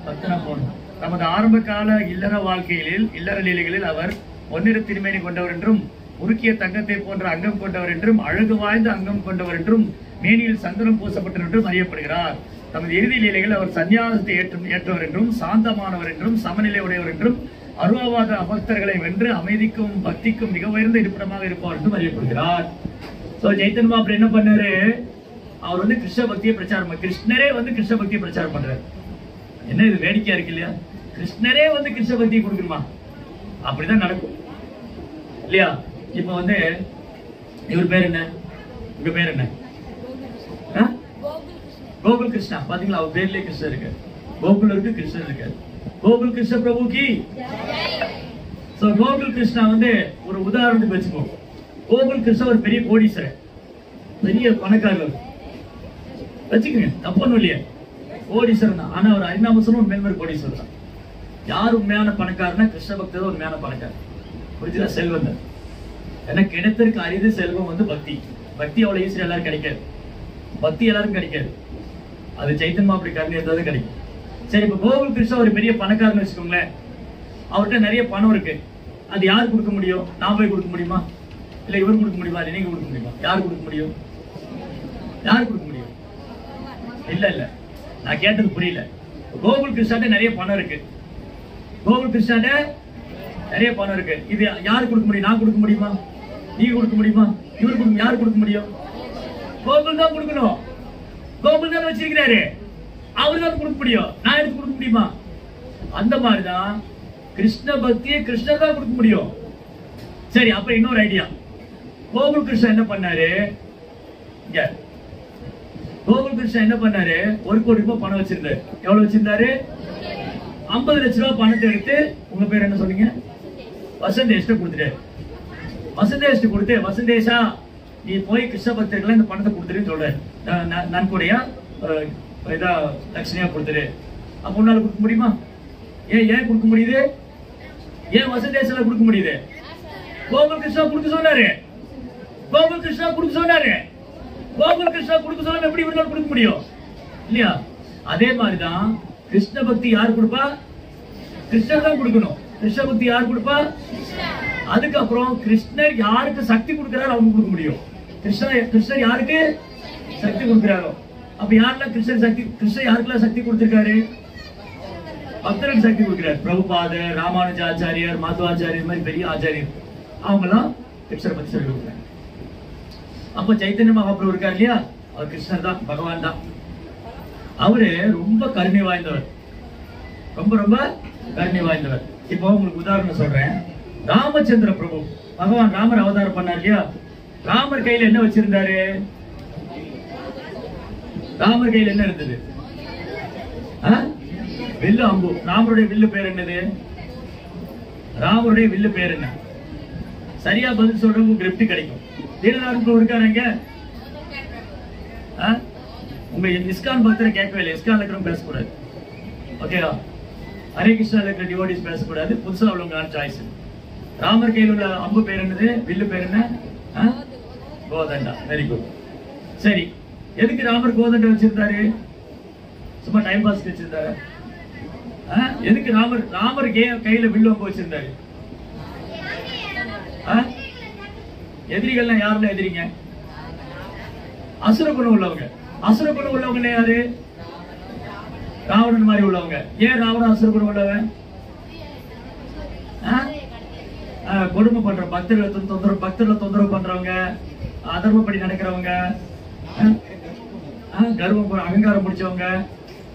பக்தனா போகணும். நமது ஆரம்ப கால இல்லற வாழ்க்கைகளில், இல்லற லீலைகளில் அவர் பொன்னிற திருமேனி கொண்டவர் என்றும், உருக்கிய தங்கத்தை போன்ற அங்கம் கொண்டவர் என்றும், அழகு வாய்ந்த அங்கம் கொண்டவர் என்றும், மேனியில் சந்தனம் பூசப்பட்டவர் என்றும் அறியப்படுகிறார். தமது இறுதி லீலைகள் அவர் சன்னியாசத்தை ஏற்றவர் என்றும், சாந்தமானவர் என்றும், சமநிலை உடையவர் என்றும், அருவாவாத அபக்தர்களை வென்று அமைதிக்கும் பக்திக்கும் மிக உயர்ந்த இருப்பிடமாக இருப்பார் என்று அறியப்படுகிறார். சோ சைத்தன்ய மகாபிரபு என்ன பண்ணாரு, அவர் வந்து கிருஷ்ண பக்தியை பிரச்சாரம், கிருஷ்ணரே வந்து கிருஷ்ண பக்தியை பிரச்சாரம் பண்றாரு. என்ன இது வேடிக்கையா இருக்கு இல்லையா? கிருஷ்ணரே வந்து கிருஷ்ண பக்தியை கொடுக்கணுமா? அப்படிதான் நடக்கும் இல்லையா? இப்ப வந்து இவர் பேர் என்ன, உங்க பேர் என்ன? கோகுல் கிருஷ்ணா. பாத்தீங்களா, அவர் பேர்லயே கிருஷ்ணர் இருக்கு, கோகுல் இருக்கு, கிருஷ்ணர் இருக்கு. கோகுல் கிருஷ்ண பிரபு கி. சோ கோகுல் கிருஷ்ணா வந்து ஒரு உதாரணத்துக்கு வச்சுக்கோ. கோகுல் கிருஷ்ணா ஒரு பெரிய கோடீஸ்வரர், பெரிய பணக்காரர் வச்சுக்கோங்க, தப்பு இல்லையா? கோடீஸ்வரன் தான். ஆனா அவர் ஹரிநாமசனும் மேல்மர் கோடீஸ்வரர் தான். யார் உண்மையான பணக்காரனா? கிருஷ்ண பக்தர் உண்மையான பணக்காரர். புரிஞ்சுதா? செல்வம் தான். ஏன்னா கிடைத்திருக்க அரிது செல்வம் வந்து பக்தி. பக்தி அவ்வளவு ஈஸியா எல்லாரும் கிடைக்காது, பக்தி எல்லாரும் கிடைக்காது. அது சைத்தன்ய மகாபிரபு கருணை இருந்தா கிடைக்கும். சரி, இப்ப கோகுல் கிருஷ்ணா ஒரு பெரிய பணக்காரன்னு வச்சுக்கோங்களேன். அவர்கிட்ட நிறைய பணம் இருக்கு. அது யார் கொடுக்க முடியும்? நான் போய் கொடுக்க முடியுமா? இல்ல இவர் கொடுக்க முடியுமா? இல்ல நீங்க கொடுக்க முடியுமா? யார் கொடுக்க முடியும்? யார் கொடுக்க முடியும்? இல்ல இல்ல, நான் கேட்டது புரியல. கோகுல் கிருஷ்ணாட்ட நிறைய பணம் இருக்கு. கோகுல் கிருஷ்ணாட்ட நிறைய பணம் இருக்கு. இது யார் கொடுக்க முடியும்? நான் கொடுக்க முடியுமா? நீங்க கொடுக்க முடியுமா? இவர் கொடுக்க, யார் கொடுக்க முடியும்? கோகுல் தான் கொடுக்கணும். கோகுல் தான் வச்சிருக்கிறாரு, அவரு தான் கொடுக்க முடியும். நான் எடுத்து கொடுக்க முடியுமா? அந்த மாதிரிதான் கிருஷ்ண பக்தியை கிருஷ்ணர் தான் கொடுக்க முடியும். சரி, அப்புறம் இன்னொரு ஐடியா. கோகுல் கிருஷ்ணா என்ன பண்ணாரு? கோகுல் கிருஷ்ணா என்ன பண்ணாரு? 1 கோடி ரூபாய் பணம் வச்சிருந்தாரு. எவ்வளவு வச்சிருந்தாரு? 50 லட்சம் ரூபாய் பணத்தை எடுத்து, உங்க பேர் என்ன சொன்னீங்க? வசந்தேஷ்ட கொடுத்துட்டாரு. வசந்தேஷ்ட கொடுத்து, வசந்தேஷா நீ போய் கிருஷ்ண பக்தர்கள் இந்த பணத்தை கொடுத்துருன்னு சொல்றாரு. நன்கொடையா இதா லட்சணையா கொடுத்துரு. அப்ப உன்னால கொடுக்க முடியுமா? ஏன் கொடுக்க முடியுது? ஏன் வசந்தேஷால கொடுக்க முடியுது? கோகுல் கிருஷ்ணா கொடுக்க சொன்னாரு. கோகுல் கிருஷ்ணா கொடுக்க சொன்னாரு. கோகுல் கிருஷ்ணா கொடுக்க சொன்னா எப்படி இவரால் கொடுக்க முடியும்? இல்லையா? அதே மாதிரிதான் கிருஷ்ண பக்தி யார் கொடுப்பா? கிருஷ்ணர் தான் கொடுக்கணும். கிருஷ்ண பக்தி யார் கொடுப்பா? அதுக்கப்புறம் கிருஷ்ணர் யாருக்கு சக்தி கொடுக்கிறாரோ அவங்க கொடுக்க முடியும். கிருஷ்ணர் யாருக்கு சக்தி கொடுக்கிறாரோ, அப்ப யாரெல்லாம் கிருஷ்ணர் சக்தி, கிருஷ்ணர் யாருக்கெல்லாம் சக்தி கொடுத்திருக்காரு? பக்தருக்கு சக்தி கொடுக்கிறார். பிரபுபாதர், ராமானுஜாச்சாரியர், மாதவாச்சாரியர் மாதிரி பெரிய ஆச்சாரியர், அவங்க எல்லாம் கிருஷ்ணர் பத்தி சொல்லி கொடுக்கிறார். அப்ப சைத்தன்ய மகாபிரபு இருக்கார் இல்லையா, அவர் கிருஷ்ணர் தான், பகவான் தான். அவரு ரொம்ப கருணை வாய்ந்தவர், ரொம்ப ரொம்ப கருணை வாய்ந்தவர். இப்போ உங்களுக்கு உதாரணம் சொல்றேன். ராமச்சந்திர பிரபு, பகவான் ராமர் அவதாரம் பண்ணார் இல்லையா, ராமர் கையில என்ன வச்சிருந்தாரு? ராமர் கையில என்ன இருந்தது? வில்லு, அம்பு. ராமருடைய வில்லு பேர் என்னது? ராமருடைய வில்லு பேர் என்ன? சரியா பதில் சொல்றவங்க கிஃப்ட் கிடைக்கும். தீனதாரன் இருக்காருங்க. உங்க இஸ்கான் பக்தரை கேட்கவே இல்லை. இஸ்கான் இருக்கிறவங்க பேசக்கூடாது, ஓகேவா? ஹரே கிருஷ்ணா இருக்கிற டிவோடிஸ் பேசக்கூடாது. புதுசா உள்ளவங்க சாய்ஸ். ராமர் கையில் உள்ள அம்பு பேர் என்னது? வில்லு பேர் என்ன? கோதண்டா. Very good. சரி, எதுக்கு ராமர் கோதண்டா வச்சிருந்தாரு? சும்மா டைம் பாஸ் வச்சிருந்தாரு? எதுக்கு ராமர் கையில வில்லு அம்பு வச்சிருந்தாரு? எதிரிகள்லாம் யாருல எதிரிங்க? அசுர குணம் உள்ளவங்க. அசுர குணம் உள்ளவங்க யாரு? ராவணன் மாதிரி உள்ளவங்க. ஏன் ராவணன் அசுர குணம் உள்ளவன்? கொடுமை பண்ற பக்தர்களை தொந்தரவு பண்றவங்க, அதர்மப்படி நடக்கிறவங்க, கர்வம் அகங்காரம் பிடிச்சவங்க,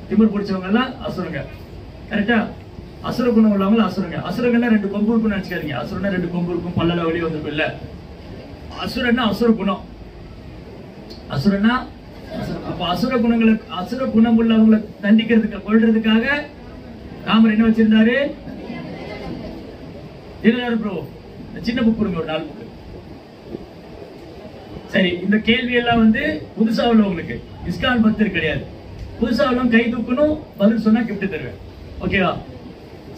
திமிர் பிடிச்சவங்க எல்லாம் அசுரங்க. கரெக்டா? அசுர குணம் உள்ளவங்க அசுரங்க. அசுரங்கள்லாம் 2 கொம்பு இருக்குன்னு நினைச்சுக்காதீங்க. அசுரனா 2 கொம்பு இருக்கும், பல்லல வெளியே வந்திருக்கும் இல்ல. அசுரன்னா அசுர குணம். அசுரனா அப்ப அசுர குணங்களுக்கு, அசுர குணம் உள்ளவங்களை தண்டிக்கிறதுக்கு, கொள்றதுக்காக ராமர் என்ன வச்சிருந்தாரு? ப்ரோ சின்ன புக் கொடுங்க, ஒரு 4 புக். சரி, இந்த கேள்வி எல்லாம் வந்து புதுசா உள்ளவங்களுக்கு, இஸ்கான் பக்தர் கிடையாது. புதுசா உள்ளவங்க கை தூக்கணும், பதில் சொன்னா கிஃப்ட் தருவேன், ஓகேவா?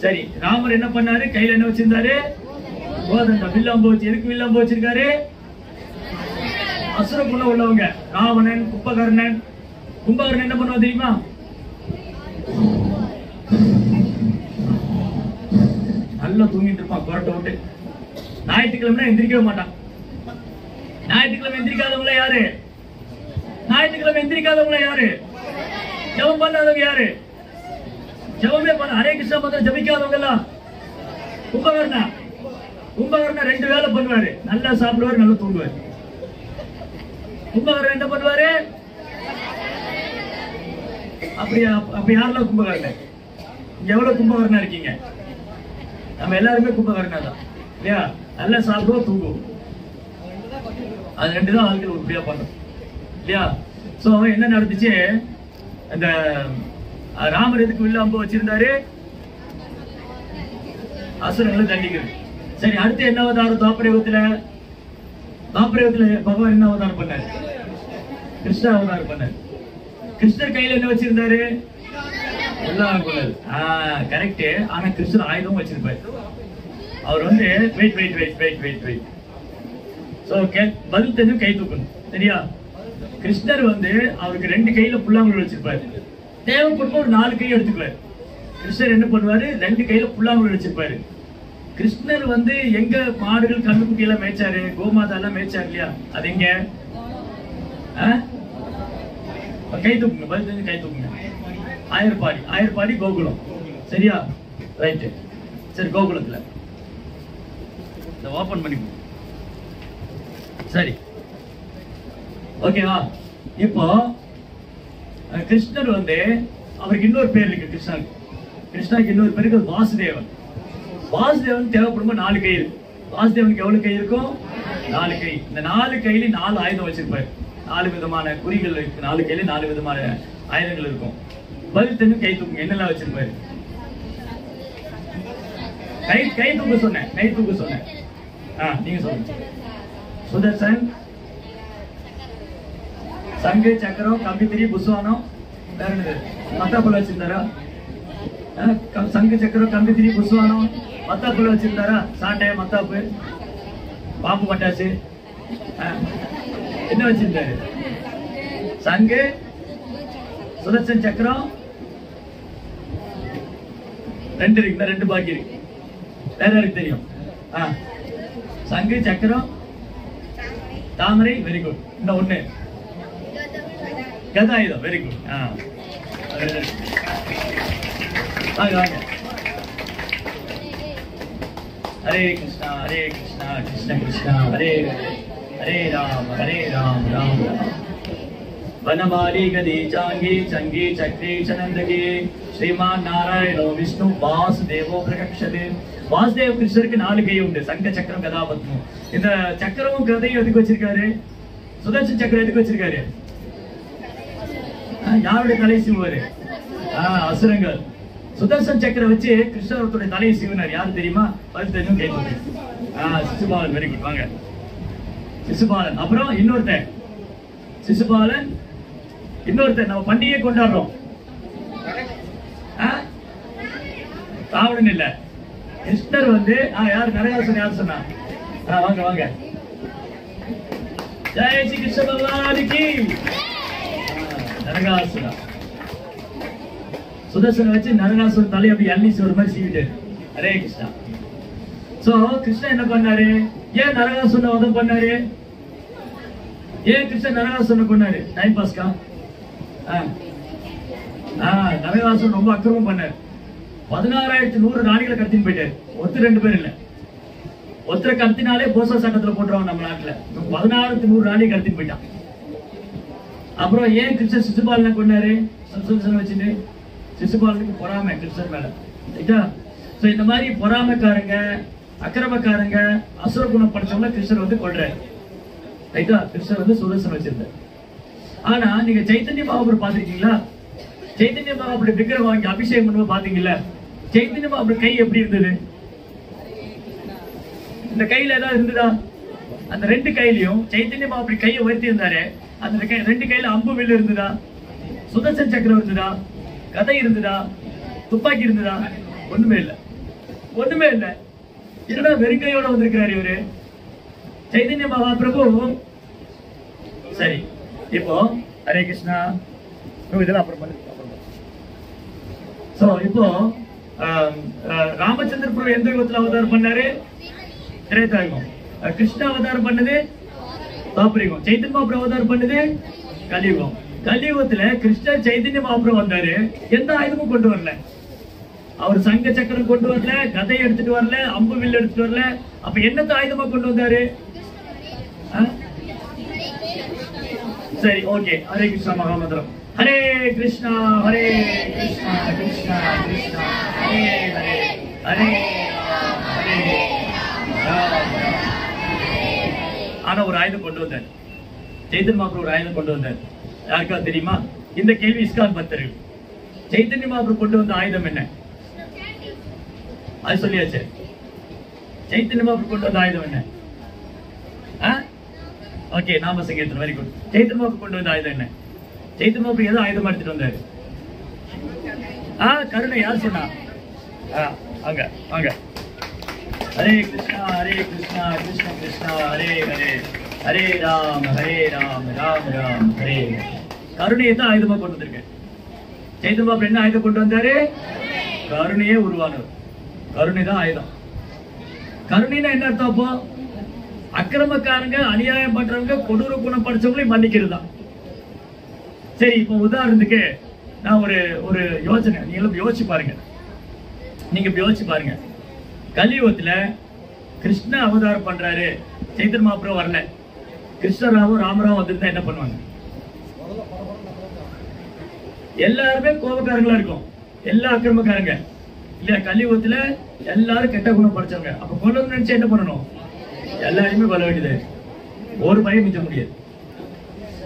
சரி, ராமர் என்ன பண்ணாரு? கையில என்ன வச்சிருந்தாரு? கோதண்டா, வில்லாம்பு வச்சு. எதுக்கு வில்லாம்பு வச்சிருக்காரு? அசுர குணம் உள்ளவங்க, ராவணன், கும்பகர்ணன். கும்பகர்ணன் என்ன பண்ணுவா தெரியுமா? நல்லா தூங்கிட்டு இருப்பான் கொரட்டை விட்டு. ஞாயிற்றுக்கிழமை எந்திரிக்கவே மாட்டான். ஞாயிற்றுக்கிழமை எந்திரிக்காதவங்கள யாரு? ஞாயிற்றுக்கிழமை எந்திரிக்காதவங்கள யாரு? ஜபம் பண்ணாதவங்க யாரு? ஜபமே பண்ண, ஹரே கிருஷ்ணா மந்திரம் ஜபிக்காதவங்க எல்லாம் கும்பகர்ணா கும்பகர்ணா 2 வேலை பண்ணுவாரு. நல்லா சாப்பிடுவாரு, நல்லா தூங்குவாரு. கும்பகர்ணன் என்ன பண்ணுவாரு? அப்ப யாரெல்லாம் கும்பகர்ணன்? இங்க எவ்வளவு கும்பகர்ணா இருக்கீங்க? நம்ம எல்லாருமே கும்பகர்ணா தான் இல்லையா? நல்லா சாப்பிடுவோம், தூங்குவோம். அது 2 தான் வாழ்க்கையில் உருப்படியா பண்றோம் இல்லையா? சோ என்ன நடந்துச்சு? அந்த ராமர் எதுக்கு வில்லு அம்பு வச்சிருந்தாரு? அசுரங்களை தண்டிக்கிறது. சரி, அடுத்து என்ன அவதாரம்? துவாபரயுகத்துல பகவான் என்ன அவதாரம் பண்ணாரு? கிருஷ்ண அவதாரம் பண்ணாரு. கிருஷ்ணர் கையில என்ன வச்சிருந்தாரு? கரெக்ட். ஆனா கிருஷ்ணர் ஆயுதம் வச்சிருப்பாரு. அவர் வந்து வெயிட் சோ பதில் தெரிஞ்சு கை தூக்கணும், சரியா? கிருஷ்ணர் வந்து அவருக்கு 2 கையில புல்லாங்குழல் வச்சிருப்பாரு. தேவைப்படும் ஒரு 4 கை எடுத்துக்குவாரு. கிருஷ்ணர் என்ன பண்ணுவாரு? 2 கையில புல்லாங்குழல் வச்சிருப்பாரு. கிருஷ்ணர் வந்து எங்க மாடுகள் கண்ணுக்குட்டி எல்லாம் மேய்ச்சாரு, கோமாதா எல்லாம் மேய்ச்சாரு இல்லையா? அது எங்க? கை தூக்குங்க, பதில் தெரிஞ்சு கை தூக்குங்க. ஆயர்பாடி கோகுலம், சரியா? ரைட்டு. சரி, கோகுலத்துல ஓபன் பண்ணி சரி, ஓகேவா? இப்போ கிருஷ்ணர் வந்து அவருக்கு இன்னொரு பேர் இருக்கு. கிருஷ்ணாக்கு இன்னொரு பேருக்கு வாசுதேவன். வாசுதேவன் தேவைப்படும் 4 கை இருக்கு. வாசுதேவனுக்கு எவ்வளவு கை இருக்கும்? 4 கை. இந்த 4 கையில 4 ஆயுதம் வச்சிருப்பாரு. 4 விதமான குறிகள் இருக்கு. 4 கையில 4 விதமான ஆயுதங்கள் இருக்கும். பதில் தெரிஞ்சு கை தூக்குங்க. என்னெல்லாம் வச்சிருப்பாரு? கை தூக்க சொன்னேன். நீங்க சொல்லுங்க. சுதர்சன், சங்கு, சக்கரம், கம்பித்திரி, புஸ்வானம், வேற என்னது? மத்தாப்புல வச்சிருந்தாரா? சங்கு, சக்கரம், கம்பித்திரி, புஸ்வானம், மத்தாப்புல வச்சிருந்தாரா? சாட்டை, மத்தாப்பு, பாம்பு பட்டாசு, என்ன வச்சிருந்தாரு? சங்கு, சுதர்சன் சக்கரம் 2 இருக்கு. 2 பாக்கி இருக்கு. வேற யாருக்கு தெரியும்? சங்கு, சக்கரம், தாமரை, வெரி குட். இன்னும் 1 கதாயுதம், வெரி குட். வாங்க. ஹரே கிருஷ்ணா கிருஷ்ண கிருஷ்ணா ஹரே ராம் ராம் ராம். वनमाली गदी चांगी चंगी चक्री चनंदगी श्रीमान नारायणो विष्णु वासुदेवो प्रकक्षते. வாசுதேவ கிருஷ்ணருக்கு 4 கை உண்டு. சங்க, சக்கரம், கதா, பத்மம். இந்த சக்கரமும் கதையும் எதுக்கு வச்சிருக்காரு? சுதர்சன் சக்கரம் எதுக்கு வச்சிருக்காரு? யாருடைய தலையை சீவுவாரு? அசுரங்கள். சுதர்சன் சக்கரம் வச்சு கிருஷ்ணருடைய தலையை சீவினார். யாரு தெரியுமா? பதில் தெரியும் கை தூக்கு. சிசுபாலன், வெரி குட். வாங்க, சிசுபாலன். அப்புறம் இன்னொருத்தன் சிசுபாலன், இன்னொருத்தர். நம்ம பண்டிகை கொண்டாடுறோம். ராவணன் இல்ல, கிருஷ்ணர் வந்து யாரு? நரகாசுரன். யார் சொன்னா? வாங்க. ஜெய் ஸ்ரீ கிருஷ்ண பகவானுக்கு. நரகாசுரன். சுதர்சனை வச்சு நரகாசுரன் தலையை அப்படி அள்ளி ஒரு மாதிரி சீவிட்டு. ஹரே கிருஷ்ணா. சோ கிருஷ்ணன் என்ன பண்ணாரு? ஏன் நரகாசுரனை வதம் பண்ணாரு? ஏன் கிருஷ்ணன் நரகாசுரனை கொண்டாரு? டைம் பாஸ்கா? நரகாசுரன் ரொம்ப அக்கிரமம் பண்ணாரு. 16,100 ராணிகளை கடத்தின்னு போயிட்டாரு. 1-2 பேர் இல்ல, ஒருத்தரை கடத்தினாலே போசா சட்டத்துல போட்டுருவாங்க நம்ம நாட்டுல. 16,100 ராணி கடத்தின்னு போயிட்டான். அப்புறம் ஏன் கிருஷ்ணன் சிசுபாலனை கொண்டாரு? சுதர்சனை வச்சுட்டு. சிசுபாலனுக்கு பொறாமை கிருஷ்ணன் மேல. இந்த மாதிரி பொறாமைக்காரங்க, அக்கிரமக்காரங்க, அசுர குணம் படிச்சவங்க கிருஷ்ணர் வந்து கொள்றாரு. ரைட்டா? கிருஷ்ணர் வந்து சுதர்சன் வச்சிருந்தார். ஆனா நீங்க சைத்தன்ய மகாபுரம் பாத்திருக்கீங்களா? சைத்தன்ய மகாபுரம் விக்கிரம் வாங்கி அபிஷேகம் பண்ணுவோம் பாத்தீங்களா? சைத்தன்ய மகாபுரம் கை எப்படி இருந்தது? இந்த கையில ஏதாவது இருந்ததா? அந்த 2 கையிலையும் சைத்தன்ய மகாபுரம் கையை உயர்த்தி இருந்தாரு. அந்த 2 கையில அம்பு வில் இருந்ததா? சுதர்சன் சக்கரம் இருந்ததா? கதை இருந்ததா? துப்பாக்கி இருந்ததா? ஒண்ணுமே இல்ல. என்னடா வெறுங்கையோட வந்திருக்கிறாரு இவரு சைதன்ய மகாபிரபு. சரி, இப்போ ஹரே கிருஷ்ணா. இதெல்லாம் அப்புறம் பண்ணு. இப்போ ராமச்சந்திர பிரபு எந்த யுகத்துல அவதாரம் பண்ணாரு? திரேதாயுகம். கிருஷ்ண அவதாரம் பண்ணது துவாபரயுகம். சைதன்ய மகாபிரபு அவதாரம் பண்ணது கலியுகம். கலியுகத்துல கிருஷ்ணர் சைதன்ய மகாபிரபு வந்தாரு. எந்த ஆயுதமும் கொண்டு வரல. அவர் சங்க சக்கரம் கொண்டு வரல, கதை எடுத்துட்டு வரல, அம்பு வில் எடுத்துட்டு வரல. அப்ப என்னத்தை ஆயுதமா கொண்டு வந்தாரு? சரி, ஓகே. ஹரே கிருஷ்ணா மகாமந்திரம். ஹரே கிருஷ்ணா ஹரே கிருஷ்ணா கிருஷ்ணா கிருஷ்ணா ஹரே ஹரே ஹரே ஹரே ராம். ஆனா ஒரு ஆயுதம் கொண்டு வந்தார் சைத்தன்ய மகாபிரபு. ஒரு ஆயுதம் கொண்டு வந்தார். யாருக்கா தெரியுமா? இந்த கேள்வி இஸ்கான் பக்தர்கள். சைத்தன்ய மகாபிரபு கொண்டு வந்த ஆயுதம் என்ன? அது சொல்லியாச்சு. சைத்தன்ய மகாபிரபு கொண்டு வந்த ஆயுதம் என்ன? ஓகே, நாம சங்கீர்த்தனம். Very good. சைத்தன்ய மகாபிரபு கொண்டு வந்த ஆயுதம் என்ன? சைத்தன்ய மகாபிரபு ஏதோ ஆயுதம் எடுத்துட்டு வந்தாரு. கருணை. யார் சொன்னா? அங்க வாங்க. ஹரே கிருஷ்ணா ஹரே கிருஷ்ணா கிருஷ்ண கிருஷ்ணா ஹரே ஹரே ஹரே ராம் ராம் ராம் ஹரே. கருணையை தான் ஆயுதமா கொண்டு வந்திருக்கேன். சைத்தன்ய மகாபிரபு என்ன ஆயுதம் கொண்டு வந்தாரு? கருணையே உருவானது. கருணை தான் ஆயுதம். கருணைனா என்ன அர்த்தம்? அப்போ அக்கிரமக்காரங்க, அநியாயம் பண்றவங்க, கொடூர குணம் படிச்சவங்களையும் மன்னிக்கிறது தான். சரி, இப்போ உதாரணத்துக்கு நான் ஒரு யோசனை, நீங்களும் யோசிச்சு பாருங்க. நீங்க யோசிச்சு பாருங்க. கலியுகத்துல கிருஷ்ண அவதாரம் பண்றாரு, சைத்தன்ய மகாபிரபு வரல, கிருஷ்ணராவும் ராமராவும் வந்திருந்தா என்ன பண்ணுவாங்க? எல்லாருமே கோபக்காரங்களா இருக்கும், எல்லா அக்கிரமக்காரங்க இல்ல. கலியுகத்துல எல்லாரும் கெட்ட குணம் படிச்சவங்க. அப்ப கொல்ல நினைச்சா என்ன பண்ணணும்? எல்லாருமே கொல்ல வேண்டியது, ஒரு பயம் மிச்ச முடியாது.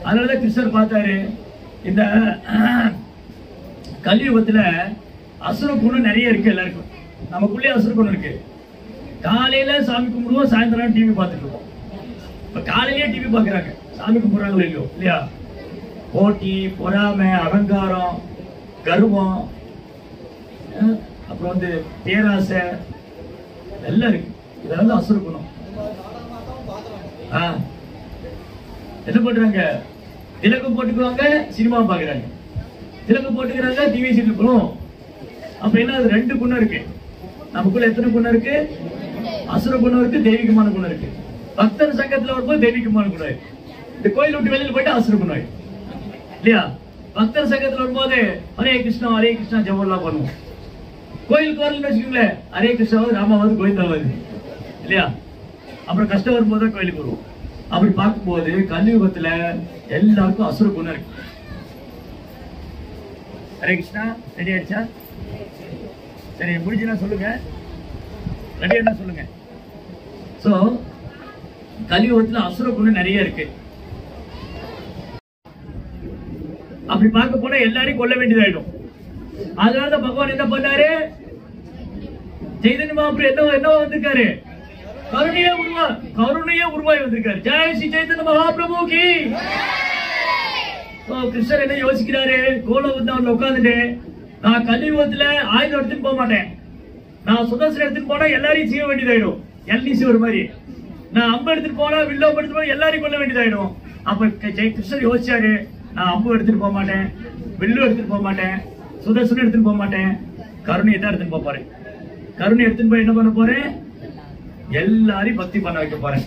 அதனாலதான் கிருஷ்ணர் பார்த்தாரு, இந்த கலியுகத்துல அசுர குணம் நிறைய இருக்கு எல்லாருக்கும். நமக்குள்ளே அசுர குணம் இருக்கு. காலையில சாமி கும்பிடுவோம், சாயந்தரம் டிவி பார்த்துட்டு இருக்கோம். இப்ப காலையிலேயே டிவி பாக்குறாங்க, சாமி கும்பிடுறாங்களோ இல்லையோ இல்லையா? போட்டி, பொறாமை, அகங்காரம், கர்வம், அப்புறம் பேராசை எல்லாம் இருக்கு. இதெல்லாம் அசுர குணம். என்ன பண்றாங்க? திலகம் போட்டுக்குவாங்க, சினிமா பாக்குறாங்க. திலகம் போட்டுக்கிறாங்க, டிவி சீரியல் போறோம். அப்ப என்ன? அது ரெண்டு குணம் இருக்கு நமக்குள்ள. எத்தனை குணம் இருக்கு? அசுர குணம் இருக்கு, தெய்வீகமான குணம் இருக்கு. பக்தர் சங்கத்துல வரும்போது தெய்வீகமான குணம் இருக்கு. இந்த கோயில் விட்டு வெளியில போயிட்டு அசுர குணம் இல்லையா? பக்தர் சங்கத்துல வரும்போது ஹரே கிருஷ்ணா ஜெபம்லாம் பண்ணுவோம். கோயிலுக்கு வரலன்னு வச்சுக்கோங்களேன், ஹரே கிருஷ்ணாவது ராமாவது கோவிந்தாவது இல்லையா? அப்புறம் கஷ்டம் வரும்போது கோயிலுக்கு வருவோம். அப்படி பார்க்கும்போது கலியுகத்துல எல்லாருக்கும் அசுர குணம் இருக்கு. ஹரே கிருஷ்ணா. ரெடி ஆயிடுச்சா? சரி, முடிஞ்சுன்னா சொல்லுங்க. ரெடி என்ன சொல்லுங்க. சோ கலியுகத்துல அசுர குணம் நிறைய இருக்கு. அப்படி பார்க்க போனா எல்லாரையும் கொல்ல வேண்டியதாயிடும். அதனால பகவான் என்ன பண்ணாரு? சைதன்ய மகாபிரபு என்ன வந்திருக்காரு? கருணையே உருவாய் வந்திருக்காரு. ஜெய் ஸ்ரீ சைதன்ய மகாபிரபு கி. கிருஷ்ணர் என்ன யோசிக்கிறாரு? கோலவந்தாவில் உட்கார்ந்துட்டு, நான் கலியுகத்துல ஆயுதம் எடுத்துட்டு போக மாட்டேன். நான் சுதர்சனம் எடுத்துட்டு போனா எல்லாரையும் செய்ய வேண்டியதாயிடும், எல்லிசி ஒரு மாதிரி. நான் அம்பு எடுத்துட்டு போனா, வில்லோ எடுத்துட்டு போனா எல்லாரையும் கொல்ல வேண்டியதாயிடும். அப்ப கிருஷ்ணர் யோசிச்சாரு, நான் அம்பு எடுத்துட்டு போக மாட்டேன், வில்லு எடுத்துட்டு போக மாட்டேன், சுதர்சனம் எடுத்துட்டு போக மாட்டேன், கருணையை தான் எடுத்துட்டு போறேன். கருணை எடுத்துட்டு போய் என்ன பண்ண போறேன்? எல்லாரையும் பக்தி பண்ண வைக்க போறேன்.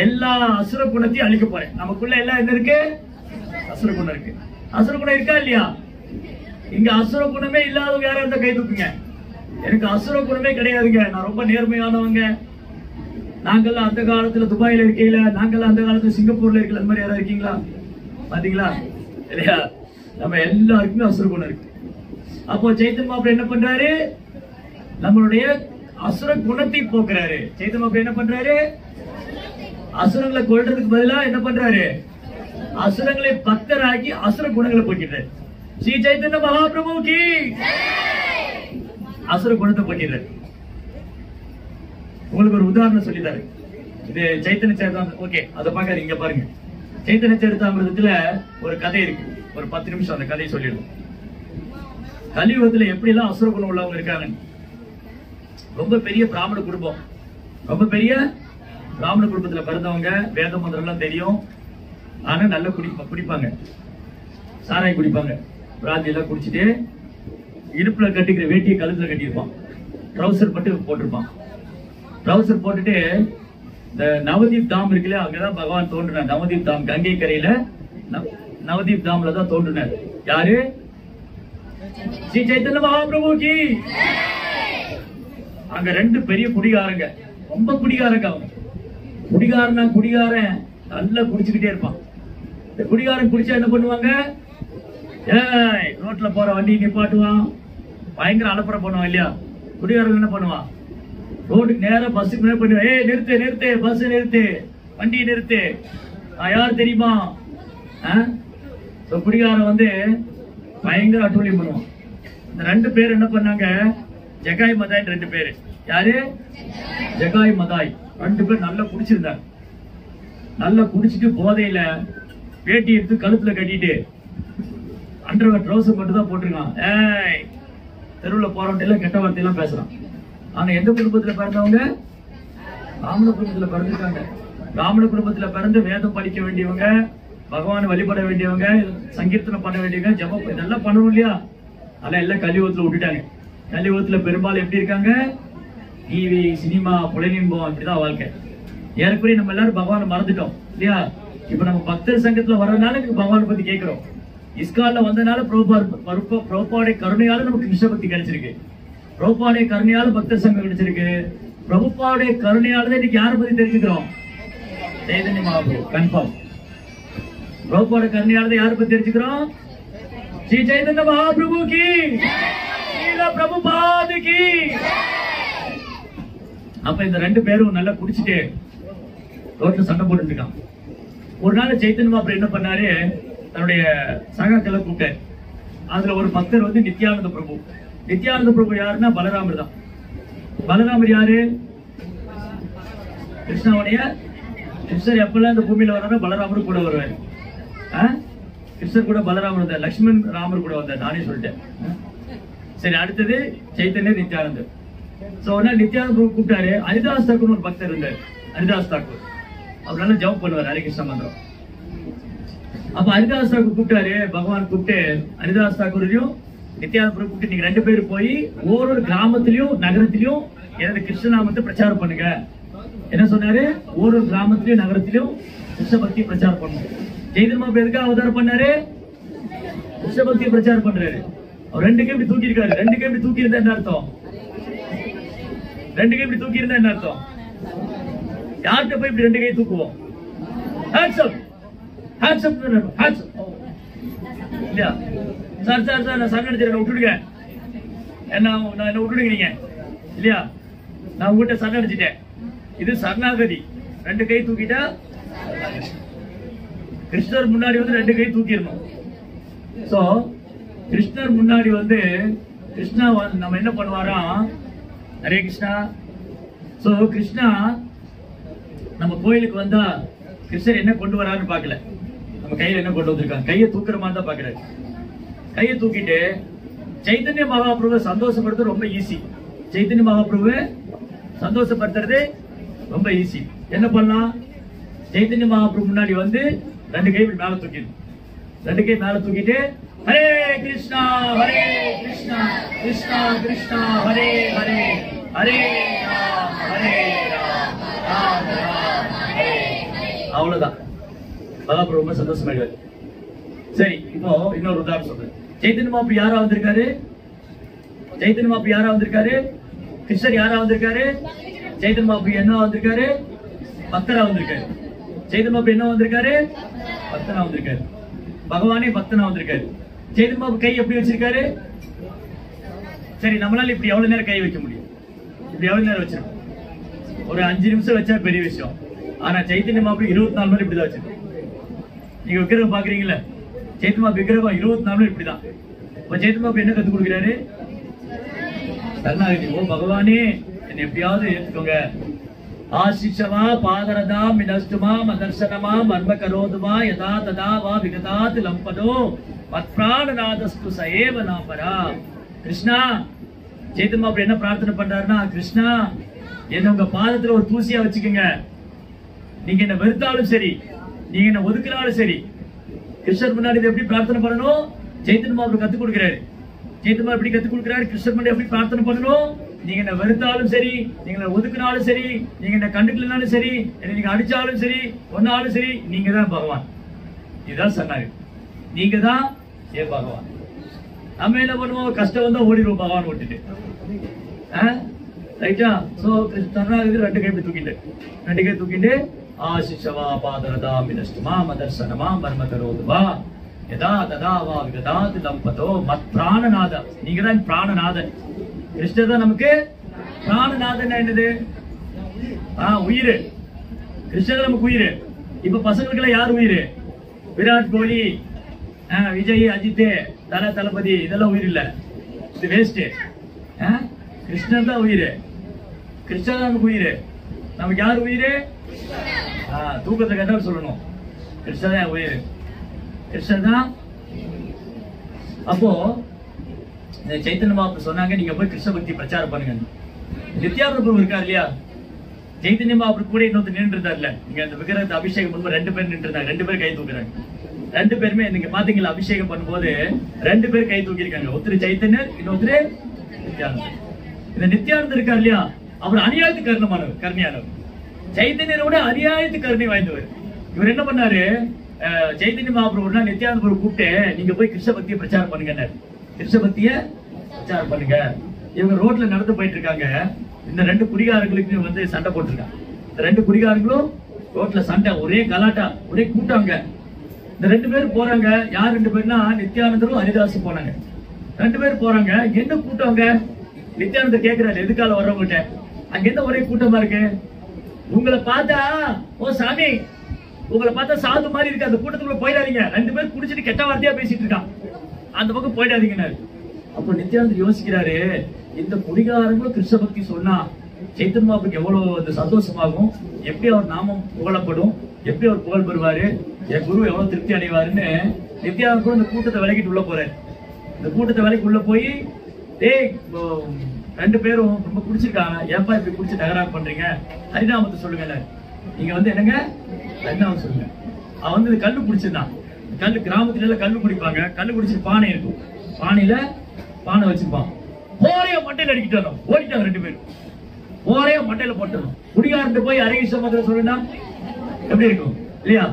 எல்லா அசுர குணத்தையும் அழிக்க போறேன். நமக்குள்ள எல்லாம் என்ன இருக்கு? அசுர குணம் இருக்கு. அசுர குணம் இருக்கா இல்லையா? இங்க அசுர குணமே இல்லாதவங்க யாரும் இருந்தா கை தூக்குங்க. எனக்கு அசுர குணமே கிடையாதுங்க, நான் ரொம்ப நேர்மையானவங்க. நாங்கெல்லாம் அந்த காலத்துல துபாயில இருக்கையில, நாங்கெல்லாம் அந்த காலத்துல சிங்கப்பூர்ல இருக்கல, அந்த மாதிரி யாராவது இருக்கீங்களா? பாத்தீங்களா இல்லையா? நம்ம எல்லாருக்குமே அசுர குணம் இருக்கு. அப்போ சைத்தன்ய மகாபிரபு என்ன பண்றாரு? நம்மளுடைய அசுர குணத்தை போக்குறாரு. சைத்தன்ய மகாபிரபு என்ன பண்றாரு? அசுரங்களை கொல்றதுக்கு பதிலா என்ன பண்றாரு? அசுரங்களை பக்தராக்கி அசுர குணங்களை போக்கிடுறாரு. ஸ்ரீ சைத்தன்ய மகாபிரபு கி. அசுர குணத்தை போக்கிடுறாரு. உங்களுக்கு ஒரு உதாரணம் சொல்லிட்டாரு. இது சைத்தன்ய சரிதாமிரதம். ஓகே, அதை பார்க்காது, இங்க பாருங்க. சைத்தன்ய சரிதாமிரதத்துல ஒரு கதை இருக்கு. ஒரு 10 நிமிஷம் அந்த கதையை சொல்லிடுவோம். கலியுகத்துல எப்படி எல்லாம் அசுர குணம் உள்ளவங்க இருக்காங்க. ரொம்ப பெரிய பிராமண குடும்பம், ரொம்ப பெரிய பிராமண குடும்பத்துல பிறந்தவங்க, வேத மந்திரம் எல்லாம் தெரியும். ஆனா நல்லா குடிப்பாங்க, சாராயம் குடிப்பாங்க, பிராந்தி எல்லாம் குடிச்சிட்டு இடுப்புல கட்டிக்கிற வேட்டியை கழுத்துல கட்டியிருப்பான், ட்ரௌசர் மட்டும் போட்டிருப்பான். ட்ரௌசர் போட்டுட்டு இந்த நவதீப் தாம் இருக்குல்ல, அங்கதான் பகவான் தோன்றினார். நவதீப் தாம், கங்கை கரையில நவதீப் தாம்ல தான் தோன்றினார். யாரு? ஸ்ரீ சைத்தன்ய மகாபிரபு கி. அங்க ரெண்டு பெரிய குடிகாரங்க, ரொம்ப குடிகாரங்க. அவங்க குடிகாரனா குடிகாரன் நல்லா குடிச்சுக்கிட்டே இருப்பான். இந்த குடிகாரன் குடிச்சா என்ன பண்ணுவாங்க, ரோட்ல போற வண்டி நிப்பாட்டுவான், பயங்கர அலப்பறை பண்ணுவான் இல்லையா. குடிகாரன் என்ன பண்ணுவான், ரோடுக்கு நேரம் பஸ்ஸுக்கு மேல பண்ணுவான், நிறுத்து நிறுத்து, பஸ் நிறுத்து, வண்டியை நிறுத்து, யார் தெரியுமா. குடிகாரன் வந்து பயங்கர அட்டூழியம் பண்ணுவான். இந்த ரெண்டு பேர் என்ன பண்ணாங்க, ஜகாய் மதாய் ரெண்டு பேரு. யாரு, ஜகாய் மதாய் ரெண்டு பேர் நல்லா குடிச்சிருந்தாங்க. நல்லா குடிச்சிட்டு போதையில வேட்டி எடுத்து கழுத்துல கட்டிட்டு அண்டர்வேர் ட்ரௌசர் மட்டும் தான் போட்டிருக்கான். தெருவில் போறவன்ட்டு எல்லாம் கெட்ட வார்த்தை எல்லாம் பேசுறான். ஆனா எந்த குடும்பத்துல பிறந்தவங்க, பிராமண குடும்பத்துல பிறந்திருக்காங்க. பிராமண குடும்பத்துல பிறந்து வேதம் படிக்க வேண்டியவங்க, பகவான் வழிபட வேண்டியவங்க, சங்கீர்த்தனம் பண்ண வேண்டியவங்க, ஜபம் இதெல்லாம் பண்ணணும் இல்லையா. அதெல்லாம் எல்லாம் கலியுகத்துல விட்டுட்டாங்க. கலியுகத்துல பெரும்பாலும் எப்படி இருக்காங்க, டிவி, சினிமா, புலனின்பம், இப்படிதான் வாழ்க்கை. ஏற்கனவே நம்ம எல்லாரும் பகவானை மறந்துட்டோம் இல்லையா. இப்ப நம்ம பக்தர் சங்கத்துல வர்றதுனால பகவானை பத்தி கேட்கிறோம். இஸ்கான்ல வந்தனால பிரபுபாவுடைய கருணையால நமக்கு கிருஷ்ண பக்தி கிடைச்சிருக்கு. பிரபுபாவுடைய கருணையால பக்தர் சங்கம் கிடைச்சிருக்கு. பிரபுபாவுடைய கருணையால தான் இன்னைக்கு யாரை பத்தி தெரிஞ்சுக்கிறோம், சைதன்ய மகாபிரபு. கன்ஃபார்ம். பிரபுபாவுடைய கருணையால தான் யாரை பத்தி தெரிஞ்சுக்கிறோம், ஸ்ரீ சைதன்ய மகாபிரபு கி, ஸ்ரீல பிரபுபாத் கி. அப்ப இந்த ரெண்டு பேரும் நல்லா குடிச்சிட்டு ரோட்ல சண்டை போட்டு இருக்கான். ஒரு நாள் சைத்தன்ய மகாபிரபு என்ன பண்ணாரு, தன்னுடைய சகாக்களை கூப்பிட்டாரு. அதுல ஒரு பக்தர் வந்து நித்யானந்த பிரபு. நித்யானந்த பிரபு யாருன்னா பலராமர் தான். பலராமர் யாரு, கிருஷ்ணாவுடைய, கிருஷ்ணர் எப்பெல்லாம் இந்த பூமியில வர்றாரோ பலராமர் கூட வருவாரு. கிருஷ்ணர் கூட பலராமர் வந்தார், லக்ஷ்மண் ராமர் கூட வந்தார், நானே சொல்லிட்டேன். சரி, அடுத்தது சைத்தன்ய நித்யானந்தர். நித்யானந்த பிரபு கூப்பிட்டாரு. ஹரிதாஸ் தாக்கூர் ஒரு பக்தர் இருந்தார். ஹரிதாஸ் தாக்கூர் அவர் நல்லா ஜபம் பண்ணுவார் ஹரே கிருஷ்ண மந்திரம். அப்ப ஹரிதாஸ் தாக்கூர் கூப்பிட்டாரு, பகவான் கூப்பிட்டு ஹரிதாஸ் தாக்கூரையும் நித்யானந்த பிரபு கூப்பிட்டு, நீங்க ரெண்டு பேரும் போய் ஒவ்வொரு கிராமத்திலயும் நகரத்திலயும் எனது கிருஷ்ணநாமத்தை பிரச்சாரம் பண்ணுங்க. என்ன சொன்னாரு, ஒவ்வொரு கிராமத்திலயும் நகரத்திலயும் கிருஷ்ண பக்தி பிரச்சாரம் பண்ணுங்க. சைதன்ய மகாபிரபு எதுக்காக அவதாரம் பண்ணாரு, கிருஷ்ண பக்தியை பிரச்சாரம் பண்றாரு. அவர் ரெண்டு கை இப்படி தூக்கி இருக்காரு. ரெண்டு கை இப்படி தூக்கி இருந்தா என்ன அர்த்தம், ரெண்டு கை இப்படி தூக்கி இருந்தா என்ன அர்த்தம், யார்கிட்ட போய் இப்படி ரெண்டு கை தூக்குவோம், இல்லையா. சார் சார் சார் நான் சரணடைஞ்சேன், என்ன விட்டுடுங்க, என்ன விட்டுடுங்க நீங்க இல்லையா, நான் உங்ககிட்ட சரணடைஞ்சிட்டேன். இது சரணாகதி. ரெண்டு கை தூக்கிட்டா, கிருஷ்ணர் முன்னாடி வந்து ரெண்டு கை தூக்கிடணும். சோ கிருஷ்ணர் முன்னாடி வந்து கிருஷ்ணா நம்ம என்ன பண்ணுவாரா, ஹரே கிருஷ்ணா. சோ கிருஷ்ணா நம்ம கோயிலுக்கு வந்தா கிருஷ்ணர் என்ன கொண்டு வரான்னு பாக்கல, நம்ம கையில என்ன கொண்டு வந்திருக்காங்க, கையை தூக்குற மாதிரி தான் பாக்குறாரு. கையை தூக்கிட்டு சைத்தன்ய மகாபிரபு சந்தோஷப்படுத்துறது ரொம்ப ஈஸி. சைத்தன்ய மகாபிரபு சந்தோஷப்படுத்துறது ரொம்ப ஈஸி. என்ன பண்ணலாம், சைத்தன்ய மகாபிரபு முன்னாடி வந்து ரெண்டு கை மேல தூக்கிடும். ரெண்டு கை மேல தூக்கிட்டு ஹரே கிருஷ்ணா ஹரே கிருஷ்ணா கிருஷ்ணா கிருஷ்ணா ஹரே ஹரே ஹரே ராம் ஹரே ராம் ராம் ராம் ஹரே. அவ்வளவுதான். மகாபிரபு ரொம்ப சந்தோஷமாயிடுவாரு. சரி, இப்போ இன்னொரு உதாரணம் சொல்றேன். சைத்தன்ய மகாபிரபு யாரா வந்திருக்காரு, சைத்தன்ய மகாபிரபு யாரா வந்திருக்காரு, கிருஷ்ணர் யாரா வந்திருக்காரு, சைத்தன்ய மகாபிரபு என்ன வந்திருக்காரு, பக்தரா வந்திருக்காரு. சைத்தன்ய மகாபிரபு என்ன வந்திருக்காரு, பக்தனா வந்திருக்காரு. பகவானே பக்தனா வந்திருக்காரு. சைத்தன்ய மகாபிரபு கை எப்படி வச்சிருக்காரு, சரி நம்மளால இப்படி எவ்வளவு நேரம் கை வைக்க முடியும், இப்படி எவ்வளவு நேரம் வச்சிருக்கோம், ஒரு 5 நிமிஷம் வச்சா பெரிய விஷயம். ஆனா சைத்தன்ய மகாபிரபு 24 மணி இப்படிதான் வச்சிருக்கோம். நீங்க விக்கிரகம் பாக்குறீங்களா, சைத்தன்ய மகாபிரபு விக்கிரகம் 24 மணி இப்படிதான். இப்ப சைத்தன்ய மகாபிரபு என்ன கத்து கொடுக்கிறாரு, சரணாகதி. ஓ பகவானே என்னை எப்படியாவது ஏத்துக்கோங்க. ஆசிஷவா பாதரதா மினஸ்துமா மதர்சனமா மர்ம கரோதுமா யதா ததா வா விகதாத் லம்பதோ மத்பிராணநாதஸ்து சஏவ நாபரா. கிருஷ்ணா, சைத்தன்ய மகாபிரபு என்ன பிரார்த்தனை பண்றாருன்னா, கிருஷ்ணா என்ன உங்க பாதத்துல ஒரு தூசியா வச்சுக்கோங்க. நீங்க என்ன வெறுத்தாலும் சரி, நீங்க என்ன ஒதுக்கினாலும் சரி. கிருஷ்ணர் முன்னாடி எப்படி பிரார்த்தனை பண்ணணும், சைத்தன்ய மகாபிரபு கத்துக் கொடுக்கிறாரு. சைத்தன்ய மகாபிரபு எப்படி கத்துக் கொடுக்கிறாரு, கிருஷ்ணர் முன்னாடி எப்படி பிரார்த்தனை பண்ணணும். நீங்க என்ன வெறுத்தாலும் சரி, நீங்க என்ன ஒதுக்கினாலும் சரி, நீங்க என்ன கண்டுக்கலனாலும் சரி, என்ன நீங்க அடிச்சாலும் சரி, ஒன்னாலும் சரி, நீங்க தான் பகவான். இதுதான் சொன்னாரு, நீங்க தான் ஏ பகவான். நம்ம என்ன பண்ணுவோம், கஷ்டம் வந்தா ஓடிடுவோம் பகவான் விட்டுட்டு. ரைட்டா? சோ சரணாகதி 2 கை தூக்கிட்டு ஆசிஷவா பாதரதா மினஸ்துமா மதர்சனமா மர்மதரோதுவா யதா ததா வா விகதாத் லம்பதோ மத் பிராணநாத. நீங்க தான் பிராணநாதன். கிருஷ்ணர் தான் நமக்கு பிராணநாதன். என்னது? உயிர். கிருஷ்ணர் நமக்கு உயிர். இப்ப பசங்களுக்கு யார் உயிர்? விராட் கோலி, விஜய், அஜித், தளபதி இதெல்லாம் உயிர் இல்ல. இது வேஸ்ட். கிருஷ்ணர் தான் உயிர். கிருஷ்ணர் தான் நமக்கு உயிர். நமக்கு யார் உயிர்? தூக்கத்தை கேட்டா சொல்லணும், கிருஷ்ணர் தான் உயிர். கிருஷ்ணர் தான். அப்போ சைத்தன்ய மகாபிரபு சொன்னாங்க, நீங்க போய் கிருஷ்ண பக்தி பிரச்சாரம் பண்ணுங்க. நித்யானந்த பிரபு இருக்காரு இல்லையா, சைத்தன்ய மகாபிரபு கூட இன்னொருத்தர் நின்று இருந்தார்ல, நீங்க அந்த விக்கிரகத்தை அபிஷேகம் பண்ணும்போது 2 பேர் நின்று இருந்தாங்க. 2 பேர் கை தூக்குறாங்க. 2 பேருமே நீங்க பாத்தீங்களா, அபிஷேகம் பண்ணும்போது 2 பேர் கை தூக்கி இருக்காங்க. ஒருத்தர் சைத்தன்யர், இன்னொருத்தர் நித்யானந்தர். இந்த நித்யானந்தர் இருக்கார் இல்லையா, அவர் அநியாயத்து கருணையானவர். சைத்தன்யரோட அநியாயத்து கருணை வாய்ந்தவர். இவர் என்ன பண்ணாரு, சைத்தன்ய மகாபிரபு நித்யானந்த பிரபு கூப்பிட்டு நீங்க போய் கிருஷ்ண பக்தியை பிரச்சாரம் பண்ணுங்க. கிருஷ்ண பக்திய பிரச்சாரம் பண்ணுங்க. இவங்க ரோட்ல நடந்து போயிட்டு இருக்காங்க. இந்த 2 குடிகாரங்களுக்கு சண்டை போட்டிருக்காங்க. இந்த 2 குடிகாரங்களும் ரோட்ல சண்டை, ஒரே கலாட்டா, ஒரே கூட்டாங்க. இந்த 2 பேர் போறாங்க. யார் 2 பேர்னா, நித்யானந்தரும் ஹரிதாசும் போனாங்க. 2 பேர் போறாங்க. என்ன கூட்டவங்க? நித்யானந்தர் கேட்கிறாரு, எதுக்கால வர்றவங்கிட்ட, அங்க என்ன ஒரே கூட்டமா இருக்கு? உங்களை பார்த்தா, ஓ சாமி, உங்களை பார்த்தா சாது மாதிரி இருக்கு, அந்த கூட்டத்துக்குள்ள போயிடாதீங்க. 2 பேர் குடிச்சிட்டு கெட்ட வார்த்தையா பேசிட்டு இருக்கான், அந்த பக்கம் போயிடாதீங்க. அப்ப நித்யானந்தர் யோசிக்கிறாரு, இந்த குடிகாரங்களும் கிருஷ்ண பக்தி சொன்னா சைத்தன்ய மகாபிரபுக்கு எவ்வளவு சந்தோஷமாகும், எப்படி அவர் நாமம் புகழப்படும், எப்படி அவர் புகழ் பெறுவாரு, என் குரு எவ்வளவு திருப்தி அடைவாருன்னு நித்யானந்தர் இந்த கூட்டத்தை விலகிட்டு உள்ள போறாரு. இந்த கூட்டத்தை விலைக்கு உள்ள போய், டேய் 2 பேரும் ரொம்ப குடிச்சிருக்காங்க, ஏப்பா இப்படி குடிச்சு தகராறு பண்றீங்க, ஹரிநாமத்தை சொல்லுங்க. நீங்க என்னங்க ஹரிநாமம் சொல்லுங்க. அவன் கல்லு குடிச்சிருந்தான். கல்லு, கிராமத்துல எல்லாம் கல்லு குடிப்பாங்க. கல்லு குடிச்சிட்டு பானை இருக்கும், பானையில பானை வச்சிருப்பான். போரைய மண்டையில அடிக்கிட்டு வரும். ஓடிட்டாங்க 2 பேரும். போரைய மண்டையில போட்டணும். குடிகாரன் போய் ஹரேகிருஷ்ண மந்திரம் சொல்லுனா எப்படி இருக்கும் இல்லையா?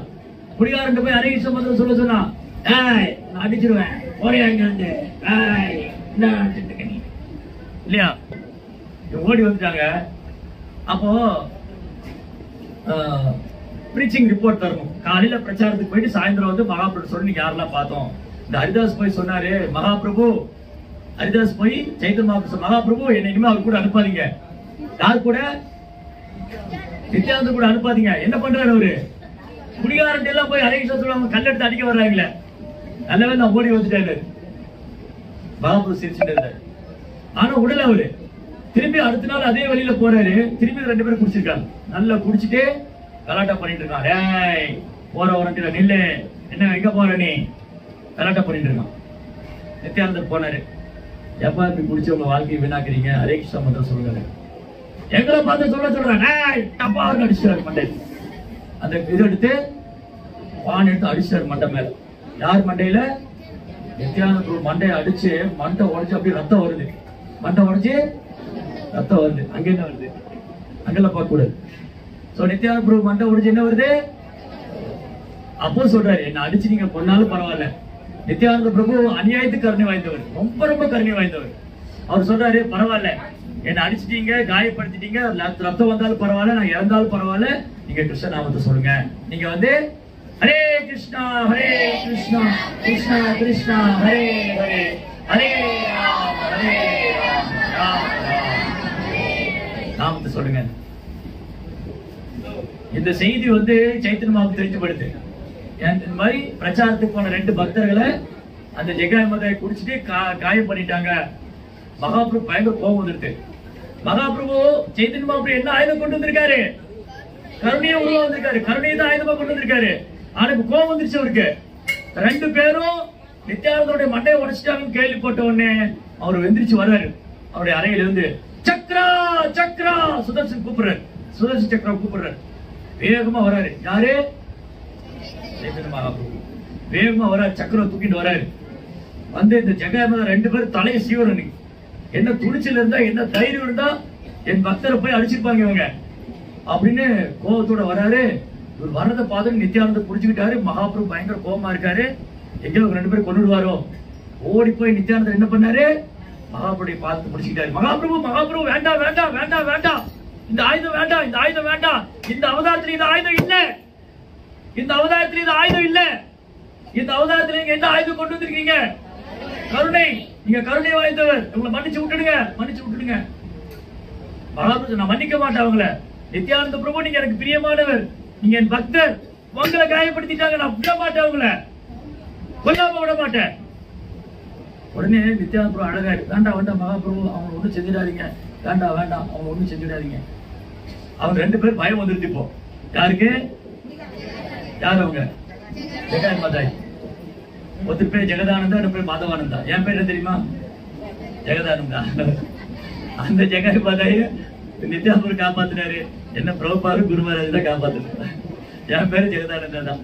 குடிகாரன் போய் ஹரேகிருஷ்ண மந்திரம் சொல்ல சொன்னா, நான் அடிச்சிருவேன், போரையா இங்க வந்து இல்லையா? ஓடி வந்துட்டாங்க. அப்போ பிரீச்சிங் ரிப்போர்ட் தரணும். காலையில பிரச்சாரத்துக்கு போயிட்டு சாயந்தரம் மகாபிரபு சொல்லி யாரெல்லாம் பார்த்தோம். இந்த ஹரிதாஸ் போய் சொன்னாரு, மகாபிரபு ஹரிதாஸ் போய் சைத்தன்ய மகாபிரபு என்னை இனிமே அவர் கூட அனுப்பாதீங்க. யார் கூட? நித்யானந்தர் கூட அனுப்பாதீங்க. என்ன பண்றாரு அவரு? குடிகாரன் எல்லாம் போய் ஹரேகிருஷ்ண சொல்லுவாங்க, கல்லெடுத்து அடிக்க வர்றாங்களே, நல்லவே நான் ஓடி வந்துட்டாரு. மகாபிரபு சிரிச்சுட்டு இருந்தாரு. ஆனா உடல அவரு திரும்பி அடுத்த நாள் அதே வழியில போறாரு. திரும்பி 2 பேரும் குடிச்சிருக்காங்க. நல்லா குடிச்சிட்டு கலாட்டா பண்ணிட்டு இருக்கான். ஏய் போற வரட்டு நில்லு, என்ன எங்க போற நீ? கலாட்டா பண்ணிட்டு இருக்கான். நித்யானந்தர் போனாரு, எப்பா இப்படி குடிச்சு உங்க வாழ்க்கையை வீணாக்குறீங்க, ஹரேகிருஷ்ண மந்திரம் சொல்லுங்க. எங்களை பார்த்து சொல்றேன், தப்பா அடிச்சிட்டாரு மண்டை. அந்த இது எடுத்து பான் எடுத்து அடிச்சிட்டாரு மண்டை மேல. யார் மண்டையில? நித்யானந்தர் மண்டையை அடிச்சு மண்டை உடைச்சு அப்படியே ரத்தம் வருது. மண்டை உடைச்சு ரத்தம் வருது. அங்க என்ன வருது? அங்கெல்லாம் பார்க்க கூடாது. சோ நித்யானந்த பிரபு மண்டை உடைச்சு என்ன வருது? அப்போ சொல்றாரு, என்ன அடிச்சு நீங்க கொன்னாலும் பரவாயில்ல. நித்யானந்த பிரபு அநியாயத்துக்கு கருணை வாய்ந்தவர், ரொம்ப ரொம்ப கருணை வாய்ந்தவர். அவர் சொல்றாரு, பரவாயில்ல, என்ன அடிச்சிட்டீங்க, காயப்படுத்திட்டீங்க, ரத்தம் வந்தாலும் பரவாயில்ல, நான் இறந்தாலும் பரவாயில்ல, நீங்க கிருஷ்ண நாமத்தை சொல்லுங்க. நீங்க ஹரே கிருஷ்ணா கிருஷ்ணா கிருஷ்ணா ஹரே ஹரே, ஹரே ராம் ராம் நாமத்தை சொல்லுங்க. இந்த செய்தி சைத்தன்ய மகாபிரபு தெரிஞ்சுப்படுது. இந்த மாதிரி பிரச்சாரத்துக்கு போன 2 பக்தர்களை அந்த ஜெகாய் மதாயை குடிச்சிட்டு காயம் பண்ணிட்டாங்க. மகாபிரபு பயங்கர கோபம் வந்துருக்கு. மகாபிரபு சைத்தன்ய மகாபிரபு என்ன ஆயுதம் கொண்டு வந்திருக்காரு? கருணையை உருவா வந்திருக்காரு. கருணையை தான் ஆயுதமா கொண்டு வந்திருக்காரு. ஆனா கோபம் வந்துருச்சு அவருக்கு. 2 பேரும் நித்யானந்தருடைய மண்டையை உடைச்சிட்டாங்கன்னு கேள்விப்பட்ட உடனே அவர் வெந்திரிச்சு வர்றாரு. அவருடைய அறையில இருந்து சக்ரா சக்ரா சுதர்சன் கூப்பிடுறாரு. சுதர்சன் சக்ரா கூப்பிடுறாரு. வேகமா வராரு. யாரு? சைத்தன்ய மகாபிரபு. வேகமா வராரு, சக்கரம் தூக்கிட்டு வராரு. இந்த ஜெகாமத 2 பேரும் தலையை சீவரன். என்ன துணிச்சல் இருந்தா, என்ன தைரியம் இருந்தா என் பக்தரை போய் அடிச்சிருப்பாங்க இவங்க அப்படின்னு கோபத்தோட வராரு. இவர் வர்றதை பார்த்து நித்யானந்தர் புடிச்சுக்கிட்டாரு. மகாபிரபு பயங்கர கோபமா இருக்காரு. எங்கேயோ 2 பேரும் கொண்டுடுவாரோ ஓடி போய் நித்யானந்தர் என்ன பண்ணாரு, மகாபிரபுவை பார்த்து முடிச்சுக்கிட்டாரு. மகாபிரபு வேண்டாம் வேண்டாம் வேண்டாம் வேண்டாம், இந்த ஆயுதம் வேண்டாம், இந்த ஆயுதம் வேண்டாம், இந்த அவதாரத்தில் இந்த ஆயுதம் இல்ல, இந்த அவதாரத்தில் இந்த ஆயுதம் இல்ல, இந்த அவதாரத்தில் நீங்க என்ன ஆயுதம் கொண்டு வந்திருக்கீங்க? கருணை, நீங்க கருணை வாய்ந்தவர், உங்களை மன்னிச்சு விட்டுடுங்க, மன்னிச்சு விட்டுடுங்க. மகாபிரபு நான் மன்னிக்க மாட்டேன் அவங்கள. நித்யானந்த பிரபு நீங்க எனக்கு பிரியமானவர், நீங்க என் பக்தர், உங்களை காயப்படுத்திட்டாங்க, நான் விட மாட்டேன், உங்களை கொல்லாம விட மாட்டேன். உடனே நித்யானந்த பிரபு அழகாரு, வேண்டாம் வேண்டாம் மகாபிரபு அவங்க ஒண்ணும் செஞ்சிடாதீங்க, வேண்டாம் வேண்டாம் அவங்க ஒண்ணும் செஞ்சிடாதீங்க. அவங்க 2 பேர் பயம் வந்துருச்சு. இப்போ யாருக்கு? யார் அவங்க? ஜெகன் மாதாய். ஒருத்தர் பேர் ஜெகதானந்தா, ரெண்டு பேர் மாதவானந்தா. என் பேர் என்ன தெரியுமா? ஜெகதானந்தா. அந்த ஜெகன் மாதாய் நித்யானந்தர் காப்பாத்தினாரு, என்ன பிரபுபாரு குருமராஜ் தான் காப்பாத்தினாரு. என் பேரு ஜெகதானந்தா தான்.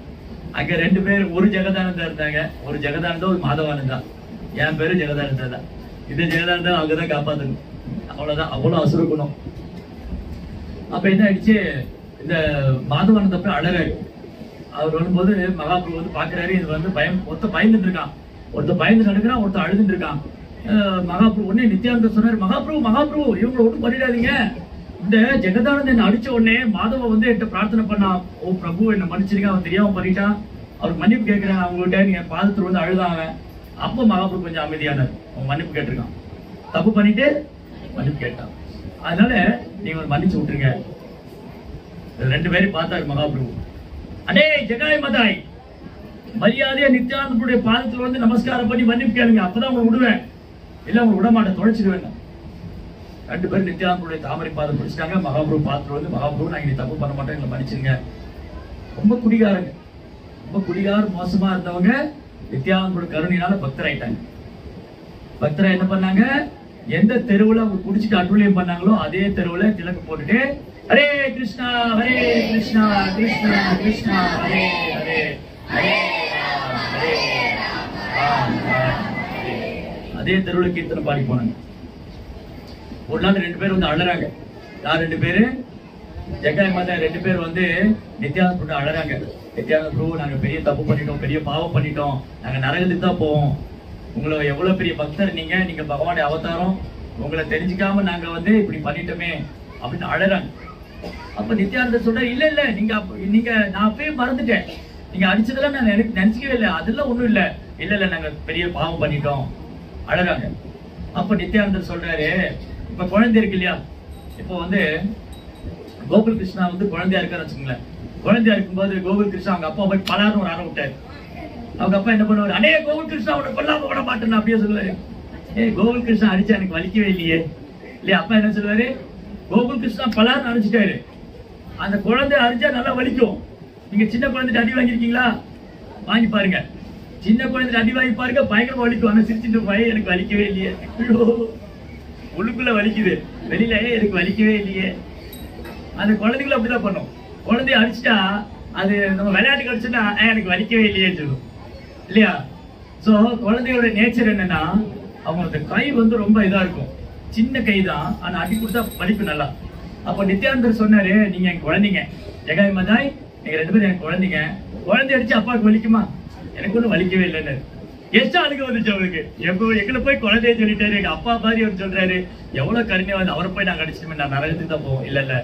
அங்க 2 பேர், ஒரு ஜெகதானந்தா இருந்தாங்க, ஒரு ஜெகதானந்தா ஒரு மாதவானந்தா. என் பேரு ஜெகதானந்தா தான். இந்த ஜெகதானந்தா அங்கதான் காப்பாத்தணும். அவ்வளவுதான், அவ்வளவு அசுர குணம். அப்ப என்ன ஆயிடுச்சு, இந்த மாதவானந்த போய் அழறாரு. அவர் வரும்போது மகாபிரபு வந்து பாக்குறாரு, இது வந்து ஒருத்த பயந்துட்டு இருக்கான், ஒருத்த பயந்து நடக்கிறான், ஒருத்த அழுதுட்டு இருக்கான். மகாபிரபு உடனே நித்யானந்தர் சொன்னாரு, மகாபிரபு இவங்களை ஒன்றும் பண்ணிடாதீங்க. இந்த ஜெகதானந்த என்ன அடிச்ச உடனே மாதவ வந்து என்கிட்ட பிரார்த்தனை பண்ணா, ஓ பிரபு என்ன மன்னிச்சிருக்க, அவன் தெரியாம பண்ணிட்டான், அவருக்கு மன்னிப்பு கேட்கிறேன் அவங்ககிட்ட, நீங்க பாதத்துல வந்து அழுதாங்க. அப்ப மகாபிரபு கொஞ்சம் அமைதியானார், அவன் மன்னிப்பு கேட்டிருக்கான், தப்பு பண்ணிட்டு மன்னிப்பு கேட்டான், அதனால நீங்க மன்னிச்சு விட்டுருங்க. 2 பேரும் பார்த்தாரு மகாபிரபு. அடே ஜெகாய் மதாய், மரியாதையா நித்யானந்தருடைய பாதத்துல வந்து நமஸ்காரம் பண்ணி மன்னிப்பு கேளுங்க, அப்பதான் உங்களை விடுவேன், இல்ல உங்களை விட மாட்டேன், தொலைச்சிடுவேன். 2 பேரும் நித்யானந்தருடைய தாமரை பாதம் பிடிச்சிட்டாங்க. மகாபிரபு பாதத்துல வந்து, மகாபிரபு நாங்க தப்பு பண்ண மாட்டோம், எங்களை மன்னிச்சிருங்க. ரொம்ப குடிகாரங்க, ரொம்ப குடிகார மோசமா இருந்தவங்க நித்யானந்தருடைய கருணையினால பக்தர் ஆயிட்டாங்க. பக்தரா என்ன பண்ணாங்க, எந்த தெருவுல அவங்க குடிச்சிட்டு அட்டுழியம் பண்ணாங்களோ அதே தெருவுல திலக்கு போட்டுட்டு ஹரே கிருஷ்ணா ஹரே கிருஷ்ணா கிருஷ்ணா கிருஷ்ணா ஹரே ஹரே ஹரே ஹரே அதே தெருவுல கீர்த்தனை பாடி போனாங்க. ஒரு நாள் 2 பேர் வந்து அழறாங்க. யார் 2 பேரு? ஜெகாய் மாதா 2 பேர் வந்து நித்யானந்த பிரபு அழறாங்க. நித்யானந்த பிரபு நாங்க பெரிய தப்பு பண்ணிட்டோம், பெரிய பாவம் பண்ணிட்டோம், நாங்க நரகத்துக்கு தான் போவோம், உங்களை எவ்வளவு பெரிய பக்தர் நீங்க, நீங்க பகவானுடைய அவதாரம், உங்களை தெரிஞ்சுக்காம நாங்க வந்து இப்படி பண்ணிட்டோமே அப்படின்னு அழறாங்க. அப்ப நித்யானந்தர் சொல்ற, இல்ல இல்ல நீங்க நான் அப்பயே மறந்துட்டேன், நீங்க அடிச்சதெல்லாம் நான் நினைச்சுக்கவே இல்லை, அதெல்லாம் ஒண்ணும் இல்ல, இல்ல இல்ல நாங்க பெரிய பாவம் பண்ணிட்டோம், அழறாங்க. அப்ப நித்யானந்தர் சொல்றாரு, இப்ப குழந்தை இருக்கு இல்லையா, இப்போ வந்து கோகுல் கிருஷ்ணா வந்து குழந்தையா இருக்காரு வச்சுக்கோங்களேன். குழந்தையா இருக்கும்போது கோகுல் கிருஷ்ணா அவங்க அப்பா போய் பலாரும் ஒரு அறை விட்டாரு. அவங்க அப்பா என்ன பண்ணுவாரு, அடே கோகுல் கிருஷ்ணா உன்னை கொல்லாம விட மாட்டேன்னு அப்படியே சொல்லுவாரு. கோகுல் கிருஷ்ணா அடிச்சா எனக்கு வலிக்கவே இல்லையே, இல்லையா? அப்பா என்ன சொல்லுவாரு, கோகுல் கிருஷ்ணா பலாரும் அடிச்சுட்டாரு, அந்த குழந்தை அடிச்சா நல்லா வலிக்கும். நீங்க சின்ன குழந்தைட்டு அடி வாங்கிருக்கீங்களா? வாங்கி பாருங்க, சின்ன குழந்தைட்டு அடி வாங்கி பாருங்க, பயங்கரமா வலிக்கும். ஆனா சிரிச்சுட்டு பையன் எனக்கு வலிக்கவே இல்லையே, உள்ளுக்குள்ள வலிக்குது, வெளியில எனக்கு வலிக்கவே இல்லையே. அந்த குழந்தைகளை அப்படிதான் பண்ணும். குழந்தைய அடிச்சுட்டா அது நம்ம விளையாட்டுக்கு அடிச்சுட்டா எனக்கு வலிக்கவே இல்லையேன்னு சொல்லும், இல்லையா? சோ குழந்தையோட நேச்சர் என்னன்னா, அவங்களோட கை வந்து ரொம்ப இதா இருக்கும், சின்ன கை தான், ஆனா அடி கொடுத்தா வலிக்கும் நல்லா. அப்ப நித்யானந்தர் சொன்னாரு, நீங்க என் குழந்தைங்க, ஜெகாய் மதாய் நீங்க 2 பேரும் என் குழந்தைங்க, குழந்தை அடிச்சு அப்பாவுக்கு வலிக்குமா? எனக்கு ஒன்றும் வலிக்கவே இல்லைன்னு எஷ்டம் அழுக வந்துச்சு அவருக்கு. எங்களை போய் குழந்தைய சொல்லிட்டாரு, எங்க அப்பா மாதிரி அவர் சொல்றாரு, எவ்வளவு கருணையா வந்து அவரை போய் நாங்க அடிச்சுட்டு நான் நரகத்துக்கு தான் போவோம். இல்ல இல்ல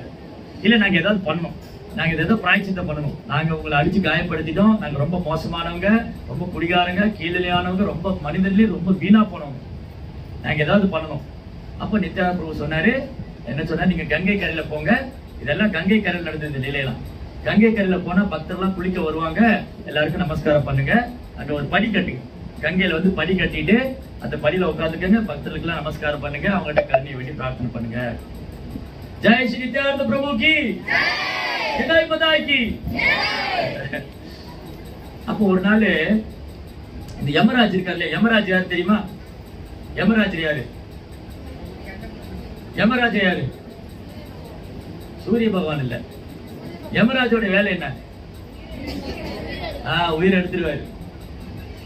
இல்ல நாங்க ஏதாவது பண்ணணும், நாங்க ஏதாவது பிராய்ச்சித்தம் பண்ணணும், நாங்க உங்களை அடிச்சு காயப்படுத்திட்டோம், நாங்க ரொம்ப மோசமானவங்க, ரொம்ப குடிகாரங்க, கீழலையானவங்க, ரொம்ப மனிதர்லயே ரொம்ப வீணா போனவங்க, நாங்க ஏதாவது பண்ணணும். அப்ப நித்யானந்த பிரபு சொன்னாரு, என்ன சொன்னா, நீங்க கங்கை கரையில போங்க, இதெல்லாம் கங்கை கரையில் நடந்தது நிலையெல்லாம். கங்கை கரையில போனா பக்தர்லாம் குளிக்க வருவாங்க, எல்லாருக்கும் நமஸ்காரம் பண்ணுங்க, அங்க ஒரு படி கட்டுங்க, கங்கையில வந்து படி கட்டிட்டு அந்த படியில உட்காந்துக்கங்க, பக்தர்களுக்கு எல்லாம் நமஸ்காரம் பண்ணுங்க, அவங்கள்ட்ட கருணையை வேண்டி பிரார்த்தனை பண்ணுங்க. ஜெய் ஸ்ரீ நித்யானந்த பிரபு கி ஜெய் மதாய் கி. அப்போ ஒரு நாள் இந்த யமராஜ் இருக்காரு, யமராஜ் யாரு தெரியுமா? யமராஜ் யாரு? யமராஜ யாரு? சூரிய பகவான் இல்ல. யமராஜோட வேலை என்ன? உயிரை எடுத்துருவாரு.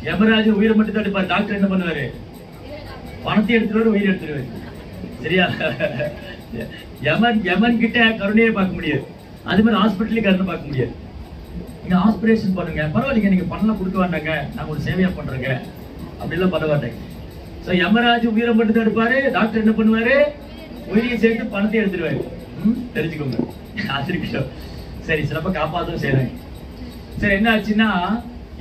யமராஜ் உயிரை மட்டும் தான் எடுப்பாரு. டாக்டர் என்ன பண்ணுவாரு? பணத்தை எடுத்துருவாரு, உயிரை எடுத்துருவாரு. சரியா? யமன் கிட்ட கருணையை பார்க்க முடியாது, அது மாதிரி ஹாஸ்பிட்டலே கருணை பார்க்க முடியாது. நீங்க ஆஸ்பிரேஷன் பண்ணுங்க, பரவாயில்லைங்க, நீங்க பணம் கொடுக்க வேண்டாங்க, நாங்க ஒரு சேவையா பண்றோங்க, அப்படிலாம் பண்ண மாட்டேங்க. ஸோ யமராஜ் உயிரை மட்டும் தான் எடுப்பாரு, டாக்டர் என்ன பண்ணுவாரு, உயிரையும் சேர்த்து பணத்தையும் எடுத்துருவாரு. தெரிஞ்சுக்கோங்க. அது சரி, சிலப்ப காப்பாற்றவும் செய்யறாங்க. சரி, என்ன ஆச்சுன்னா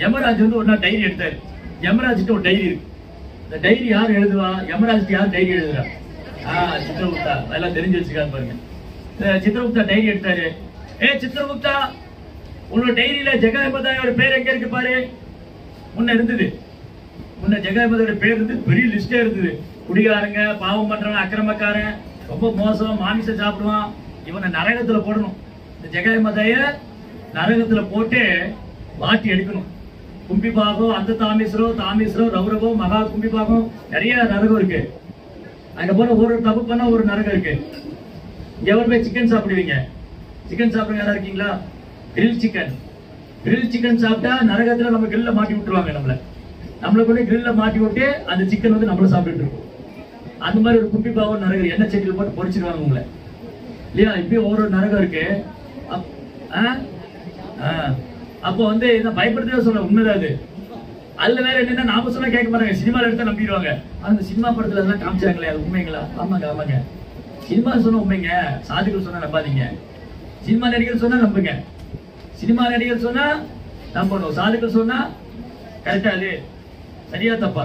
யமராஜ் வந்து ஒரு நாள் டைரி எடுத்தாரு. யமராஜ்கிட்ட ஒரு டைரி இருக்கு. இந்த டைரி யார் எழுதுவா? யமராஜ்க்கு யார் டைரி எழுதுறா? சித்திரகுப்தா. அதெல்லாம் தெரிஞ்சு வச்சுக்கான்னு பாருங்க. சித்திரகுப்தா டைரி எடுத்தாரு. சித்திரகுப்தா, உன்னோட டைரியில ஜெகாயபதாயோட பேர் எங்க இருக்கு பாரு. முன்ன இருந்தது, முன்ன ஜெகாயபதாயோட பேர் இருந்து பெரிய லிஸ்டே இருந்தது. குடிகாரங்க, பாவம் பண்றவன், அக்கிரமக்காரன், ரொம்ப மோசம், மாமிசம் சாப்பிடுவான், இவனை நரகத்துல போடணும். இந்த ஜெகாயபதாய நரகத்துல போட்டு வாட்டி எடுக்கணும். கும்பிபாகம், அந்த தாமீஸ்வரம், ரௌரவம், மகா கும்பிபாகம், நிறைய நரகம் இருக்கு. அங்க போன ஒரு தப்பு பண்ணா ஒரு நரகம் இருக்கு. எவர் போய் சிக்கன் சாப்பிடுவீங்க? சிக்கன் சாப்பிடுங்க யாரா இருக்கீங்களா? கிரில் சிக்கன் சாப்பிட்டா நரகத்துல நம்ம கிரில்ல மாட்டி விட்டுருவாங்க. நம்மள கூட கிரில்ல மாட்டி விட்டு அந்த சிக்கன் வந்து நம்மள சாப்பிட்டு இருக்கோம். அந்த மாதிரி ஒரு குப்பி பாவம் நரகம், எண்ணெய் சட்டியில் போட்டு பொரிச்சிருவாங்க உங்களை இல்லையா? இப்பயும் ஒவ்வொரு நரகம் இருக்கு. அப்போ வந்து பயப்படுத்தவே சொல்ல உண்மைதான் அது. அதுல வேற என்னன்னா, நாம சொன்னா கேட்க மாட்டாங்க, சினிமால எடுத்தா நம்பிடுவாங்க. அந்த சினிமா படத்துல எல்லாம் காமிச்சாங்களே, அது உண்மைங்களா? ஆமாங்க. சினிமா சொன்ன உண்மைங்க, சாதுக்கள் சொன்னா நம்பாதீங்க. சினிமா நடிகர் சொன்னா நம்புங்க. சினிமா நடிகர் சொன்னா நம்பணும், சாதுக்கள் சொன்னா கரெக்டா அது சரியா தப்பா?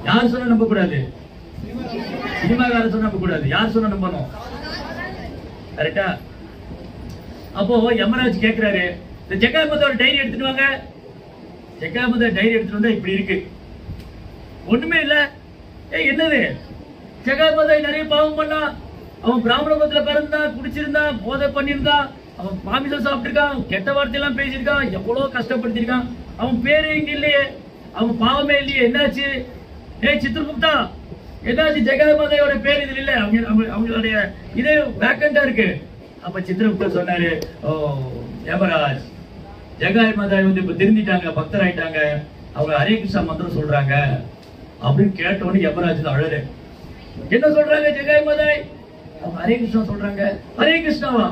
யார் சொன்னா நம்ப கூடாது? சினிமாக்கார சொன்னா நம்ப கூடாது. யார் சொன்னா நம்பணும்? கரெக்டா? அப்போ யமராஜ் கேட்கிறாரு, இந்த ஜெகாயபதாயோட டைரி எடுத்துட்டு வாங்க. ஜெகாயபதா டைரி எடுத்துட்டு வந்தா இப்படி இருக்கு, ஒண்ணுமே இல்ல. என்னது? ஜெகாயபதாய் நிறைய பாவம் பண்ணா, அவன் பிராமண குலத்துல பிறந்தான், குடிச்சிருந்தான், போதை பண்ணிருந்தான், அவன் மாமிசம் சாப்பிட்டிருக்கான், கெட்ட வார்த்தையெல்லாம் பேசியிருக்கான், எவ்வளவு கஷ்டப்படுத்திருக்கான். அவன் பேரு இங்க இல்லையே, அவன் பாவமே இல்லையே, என்னாச்சு? சித்திரகுப்தா, என்னாச்சு? ஜெகாயபதாயோட பேர் இதுல இல்ல, அவங்களுடைய இதே வேக்கண்டா இருக்கு. அப்ப சித்திரகுப்தா சொன்னாரு, ஓ யமராஜ், ஜெகாயபதாய் வந்து இப்ப திருந்திட்டாங்க, பக்தர் ஆயிட்டாங்க, அவங்க ஹரே கிருஷ்ணா மந்திரம் சொல்றாங்க அப்படின்னு கேட்டோன்னு யமராஜ் தான் அழறு. என்ன சொல்றாங்க ஜெகாயபதாய்? அவங்க ஹரே கிருஷ்ணா சொல்றாங்க. ஹரே கிருஷ்ணாவா?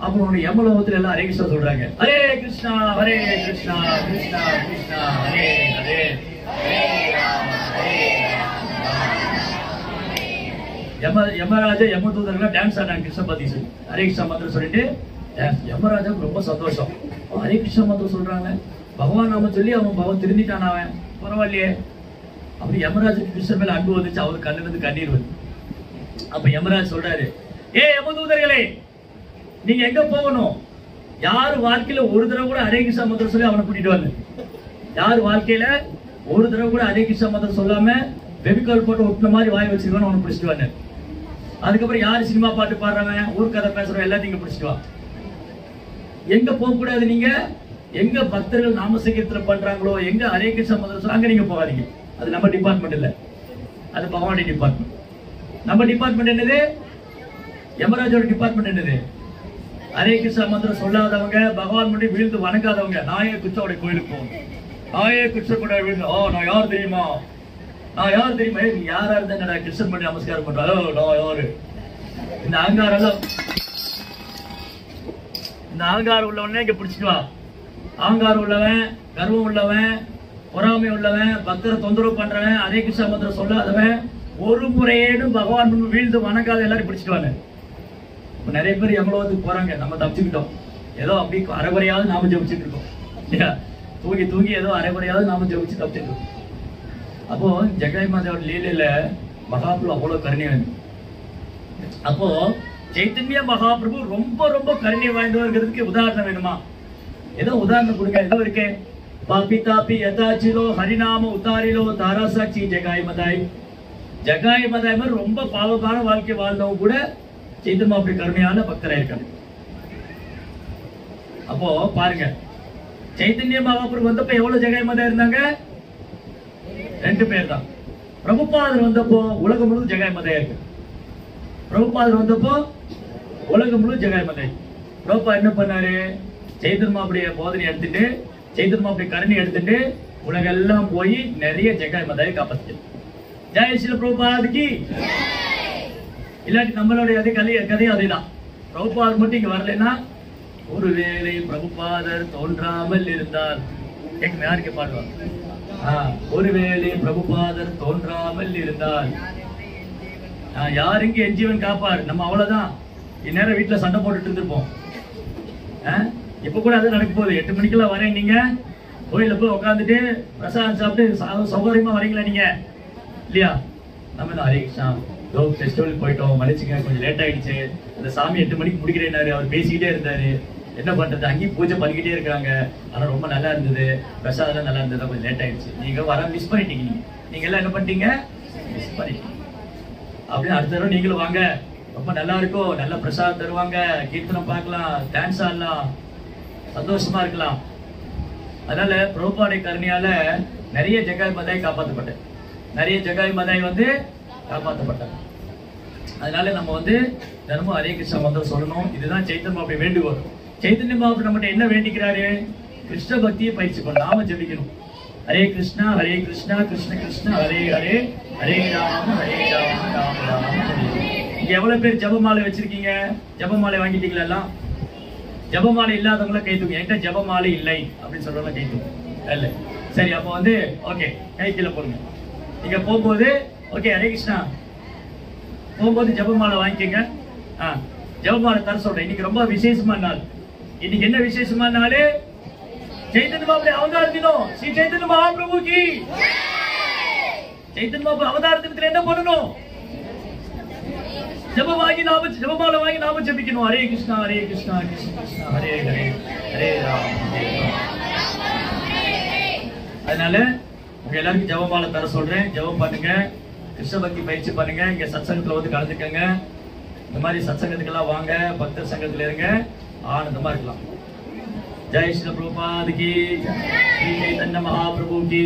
அப்புறம் யமலோகத்துல எல்லாம் ஹரே கிருஷ்ணா சொல்றாங்க. ஹரே கிருஷ்ணா கிருஷ்ணா கிருஷ்ணா ஹரே ஹரே, யமராஜா யமதூதர்கள் டான்ஸ் ஆனாங்க கிருஷ்ண பத்தி ஹரே கிருஷ்ணா மந்திரம் சொல்லிட்டு. யமராஜாவுக்கு ரொம்ப சந்தோஷம். ஹரே கிருஷ்ண மந்திரம் சொல்றாங்க, பகவான் நாம சொல்லி அவன் திருந்திட்டான், அவன் பரவாயில்லையே. அப்படி யமராஜுக்கு கிருஷ்ணன் மேல அன்பு வந்துச்சு, அவரு கண்ணுல இருந்து கண்ணீர் வந்து. அப்ப யமராஜ் சொல்றாரு, யமதூதர்களே, நீங்க எங்க போகணும்? யாரு வாழ்க்கையில ஒரு தடவை கூட ஹரே கிருஷ்ணா மந்திரம் சொல்லி அவனை கூட்டிட்டு வந்து, யாரு வாழ்க்கையில ஒரு தடவை கூட ஹரே கிருஷ்ணா மந்திரம் சொல்லாம வெபிகால் போட்டு ஒட்டின மாதிரி வாய் வச்சிருக்கான்னு அவனை பிடிச்சிட்டு வாங்க. அதுக்கப்புறம் யாரு சினிமா பாட்டு பாடுறவன், ஊர்க்கதை பேசுறவன் எல்லாத்தையும் பிடிச்சிட்டு வா. எங்க போக கூடாது? நீங்க எங்க பக்தர்கள் நாம சங்கீர்த்தனை பண்றாங்களோ, எங்க ஹரே கிருஷ்ணா மந்திரம் அங்க நீங்க போகாதீங்க. அது நம்ம டிபார்ட்மெண்ட் இல்ல, அது பகவானுடைய டிபார்ட்மெண்ட். நம்ம டிபார்ட்மெண்ட் என்னது? யமராஜோட டிபார்ட்மெண்ட் என்னது? ஹரே கிருஷ்ணா மந்திரம் சொல்லாதவங்க, பகவான் முன்னாடி வீழ்ந்து வணங்காதவங்க, நாயே கிருஷ்ணோட கோயிலுக்கு போகணும். நாயே கிருஷ்ணன் கூட வீழ்ந்து, நான் யார் தெரியுமா, நான் யார் தெரியுமா? நீ யாரா இருந்தா கிருஷ்ணன் பண்ணி நமஸ்காரம் பண்றாரு, நான் யாரு? இந்த அகங்காரம் உள்ளவனே இங்க பிடிச்சிட்டு வா. அகங்காரம் உள்ளவன், கர்வம் உள்ளவன், பொறாமை உள்ளவன், பக்தரை தொந்தரவு பண்றவன், ஹரே கிருஷ்ணா மந்திரம் சொல்லாதவன், ஒரு முறையேனும் பகவான் முன் வீழ்ந்து வணங்காத எல்லாரும் பிடிச்சிட்டு வாங்க. நிறைய பேர் யமலோகத்துக்கு போறாங்க, நம்ம தப்பிச்சுக்கிட்டோம். ஏதோ அப்படி அரைகுறையாவது நாம ஜெபிச்சுட்டு இருக்கோம். தூங்கி ஏதோ அரைகுறையாவது நாம ஜெபிச்சு தப்பிச்சுட்டு இருக்கோம். அப்போ ஜெகாயபதாயோட லீலையில மகாபிரபு அவ்வளவு கருணை வந்து. அப்போ சைத்தன்ய மகாபிரபு ரொம்ப ரொம்ப கருணை வாய்ந்தவர்கிறதுக்கு உதாரணம் வேணுமா? ஏதோ உதாரணம் கொடுங்க. ஏதோ இருக்கே, பாபி தாபி யதாச்சிலோ ஹரிநாம உத்தாரிலோ தாராசாட்சி ஜெகாயபதாய். ஜெகாயபதாய் மாதிரி ரொம்ப பாவமான வாழ்க்கை வாழ்ந்தவங்க கூட சைத்தன்ய அப்படி கருணையான பக்தராக இருக்காங்க. அப்போ பாருங்க, சைத்தன்ய மகாபிரபு வந்தப்ப எவ்வளவு ஜெகாயபதாய் இருந்தாங்க? 2 பேர் தான். பிரபுபாதர் வந்தப்போ உலகம் முழு ஜெகாயபதாய் இருக்கு. பிரபுபாதர் வந்தப்போ உலகம் முழு ஜெகாயபதாய். பிரபுபா என்ன பண்ணாரு? சைத்தன்ய அப்படியே போதனை எடுத்துட்டு, சைத்தன்ய அப்படி கருணை எடுத்துட்டு உலகம் எல்லாம் போய் நிறைய ஜெகாயபதாயை காப்பாத்து. ஜெய ஸ்ரீல பிரபுபாதுக்கு. இல்லாட்டி நம்மளுடைய அதே கதையும் அதேதான். பிரபுபாதர் மட்டும் இங்க வரலன்னா, ஒருவேளை பிரபுபாதர் தோன்றாமல் இருந்தால் யாருக்கு பாடுவாங்க? ஒருவேளை பிரபுபாதர் தோன்றாமல் இருந்தால் யாருக்கு என் ஜீவன் காப்பார்? நம்ம அவ்வளவுதான் இந்நேரம் வீட்டுல சண்டை போட்டுட்டு இருந்திருப்போம். இப்ப கூட அது நடக்க போகுது. 8 மணிக்கெல்லாம் வரேன், நீங்க கோயில போய் உட்காந்துட்டு பிரசாதம் சாப்பிட்டு சௌகரியமா வரீங்களா நீங்க? இல்லையா? நம்ம தான் ஹரே கிருஷ்ணா ஃபெஸ்டிவல் போயிட்டோம், மன்னிச்சுங்க கொஞ்சம் லேட் ஆயிடுச்சு, அந்த சாமி 8 மணிக்கு முடிக்கிறேன்னாரு, அவர் பேசிக்கிட்டே இருந்தாரு, என்ன பண்றது, அங்கேயும் பூஜை பண்ணிக்கிட்டே இருக்காங்க, ஆனா ரொம்ப நல்லா இருந்தது, பிரசாதம் நல்லா இருந்தது, கொஞ்சம் லேட் ஆயிடுச்சு, நீங்க வர மிஸ் பண்ணிட்டீங்க, நீங்க எல்லாம் என்ன பண்ணிட்டீங்க, மிஸ் பண்ணிட்டீங்க அப்படின்னு அடுத்த தடவை நீங்களும் வாங்க, ரொம்ப நல்லா இருக்கும், நல்ல பிரசாதம் தருவாங்க, கீர்த்தனம் பார்க்கலாம், டான்ஸ் ஆடலாம், சந்தோஷமா இருக்கலாம். அதனால பிரபுபாடை கருணையால நிறைய ஜகாய் மதாய் காப்பாற்றப்பட்டேன், நிறைய ஜகாய் மதாய் காப்பாற்றப்பட்டாங்க. அதனால நம்ம தினமும் ஹரே கிருஷ்ணா மந்திரம் சொல்லணும். இதுதான் சைத்தன்ய மாபுரி வேண்டுகோள். சைத்தன்ய மாபுரி நம்மகிட்ட என்ன வேண்டிக்கிறாரு? கிருஷ்ண பக்தியை பயிற்சி பண்ண, நாம ஜபிக்கணும். ஹரே கிருஷ்ணா கிருஷ்ண கிருஷ்ண ஹரே ஹரே, ஹரே ராம ராம ராம. இங்க எவ்வளவு பேர் ஜபமாலை வச்சிருக்கீங்க? ஜபமாலை வாங்கிட்டீங்களா? எல்லாம் ஜபமாலை இல்லாதவங்கள கை தூங்க. என்கிட்ட ஜபமாலை இல்லை அப்படின்னு சொல்றவங்க கை தூங்க. இல்ல சரி, அப்போ ஓகே, கை கீழே போடுங்க. நீங்க போகும்போது ஓகே ஹரே கிருஷ்ணா போகும்போது ஜபமாலை வாங்கிக்கங்க. ஜபமாலை தர சொல்றேன். இன்னைக்கு ரொம்ப விசேஷமான நாள். இன்னைக்கு என்ன விசேஷமான நாள்? चैतन्य महाप्रभु अवतार दिनों. श्री चैतन्य महाप्रभु की चैतन्य महाप्रभु अवतार दिनத்தில் என்ன பண்ணணும்? ஜபமாலை வாங்கி நாம ஜபிக்கணும். ஹரே கிருஷ்ணா கிருஷ்ண கிருஷ்ண ஹரே ஹரே, ஹரே ராம் ஹரே ராம். அதனால உங்க எல்லாருக்கும் ஜபமாலை தர சொல்றேன். ஜபம் பண்ணுங்க, கிருஷ்ண பக்தி பயிற்சி பண்ணுங்க. இங்க சத்சங்கத்துல கலந்துக்கங்க. இந்த மாதிரி சத்சங்கத்துக்கெல்லாம் வாங்க, பக்தர் சங்கத்துல இருங்க, ஆனந்தமா இருக்கலாம். जय श्री प्रभुपाद की, श्री चैतन्य महाप्रभु की।